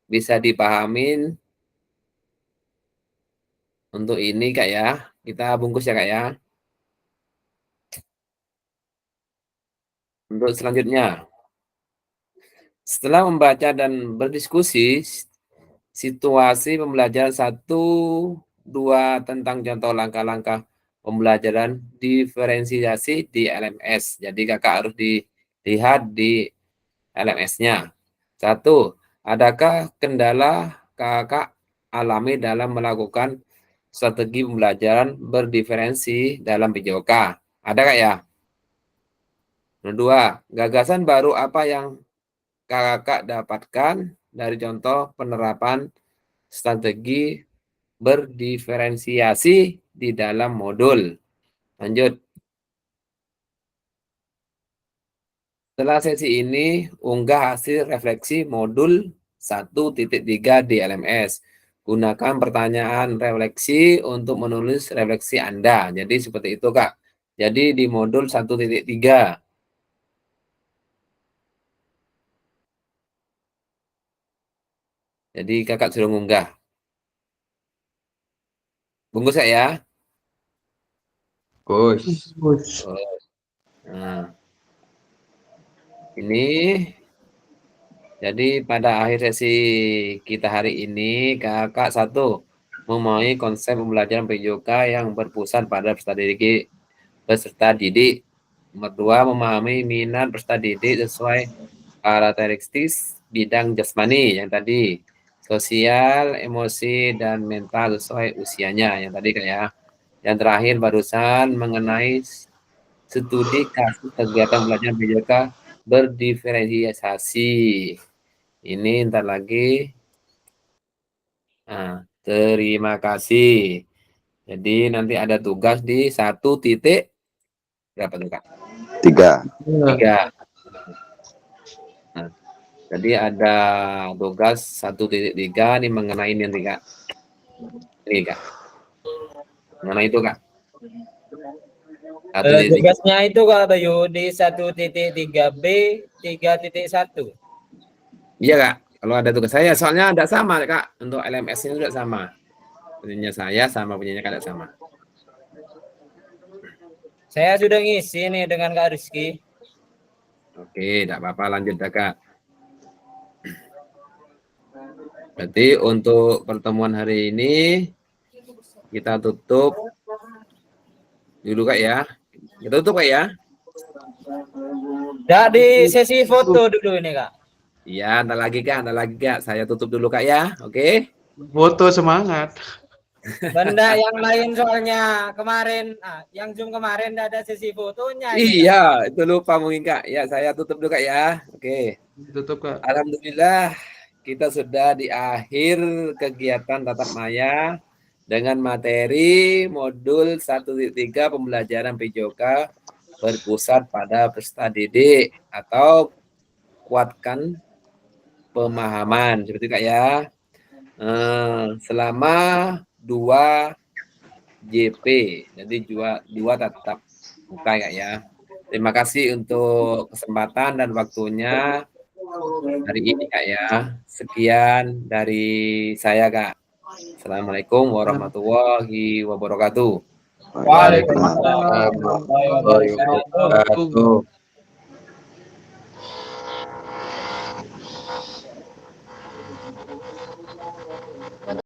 bisa dipahamin untuk ini Kak ya. Kita bungkus ya Kak ya. Untuk selanjutnya, setelah membaca dan berdiskusi situasi pembelajaran 1-2 tentang contoh langkah-langkah pembelajaran diferensiasi di LMS. Jadi kakak harus dilihat di LMS-nya. 1. Adakah kendala kakak alami dalam melakukan strategi pembelajaran berdiferensi dalam PJOK? Ada Kak ya? Kedua, gagasan baru apa yang kakak dapatkan dari contoh penerapan strategi berdiferensiasi di dalam modul. Lanjut. Setelah sesi ini, unggah hasil refleksi modul 1.3 di LMS. gunakan pertanyaan refleksi untuk menulis refleksi Anda. Jadi seperti itu, Kak. Jadi di modul 1.3. Jadi kakak sudah mengunggah. Bungkus Kak ya. Gus. Nah, ini jadi pada akhir sesi kita hari ini, kakak satu memahami konsep pembelajaran PJOK yang berpusat pada peserta didik. Nomor 2, memahami minat peserta didik sesuai karakteristik bidang jasmani yang tadi, sosial, emosi, dan mental sesuai usianya yang tadi Kak ya. Yang terakhir barusan mengenai studi kasus kegiatan belajar PJOK berdiferensiasi. Ini ntar lagi. Nah, terima kasih. Jadi nanti ada tugas di 1. Berapa tuh Kak? 3. 3. Nah, jadi ada tugas 1.3 nih mengenai ini nanti Kak. Ini Kak. Mengenai itu Kak. 1.3. Tugasnya itu Kak Bayu di 1.3B 3.1. Iya Kak. Kalau ada tugas saya, soalnya tidak sama Kak. Untuk LMS-nya tidak sama. Punyanya saya sama punyanya Kak tidak sama. Saya sudah ngisi nih dengan Kak Rizky. Oke, tidak apa-apa, lanjut Kak. Berarti untuk pertemuan hari ini kita tutup dulu Kak ya. Kita tutup Kak ya. Jadi sesi foto dulu ini Kak. Iya, ada lagi Kak. Saya tutup dulu Kak ya. Oke. Foto semangat. Benda yang lain soalnya kemarin, yang Zoom kemarin tidak ada sesi fotonya. Iya, itu lupa mungkin Kak. Ya, saya tutup dulu Kak ya. Oke. Tutup Kak. Alhamdulillah kita sudah di akhir kegiatan tatap maya dengan materi modul 1.3 pembelajaran PJOK berpusat pada peserta didik atau kuatkan pemahaman seperti Kak ya. Selama 2 JP, jadi 2 tatap muka Kak ya. Terima kasih untuk kesempatan dan waktunya hari ini Kak ya. Sekian dari saya Kak. Assalamualaikum warahmatullahi wabarakatuh. Waalaikumsalam warahmatullahi wabarakatuh.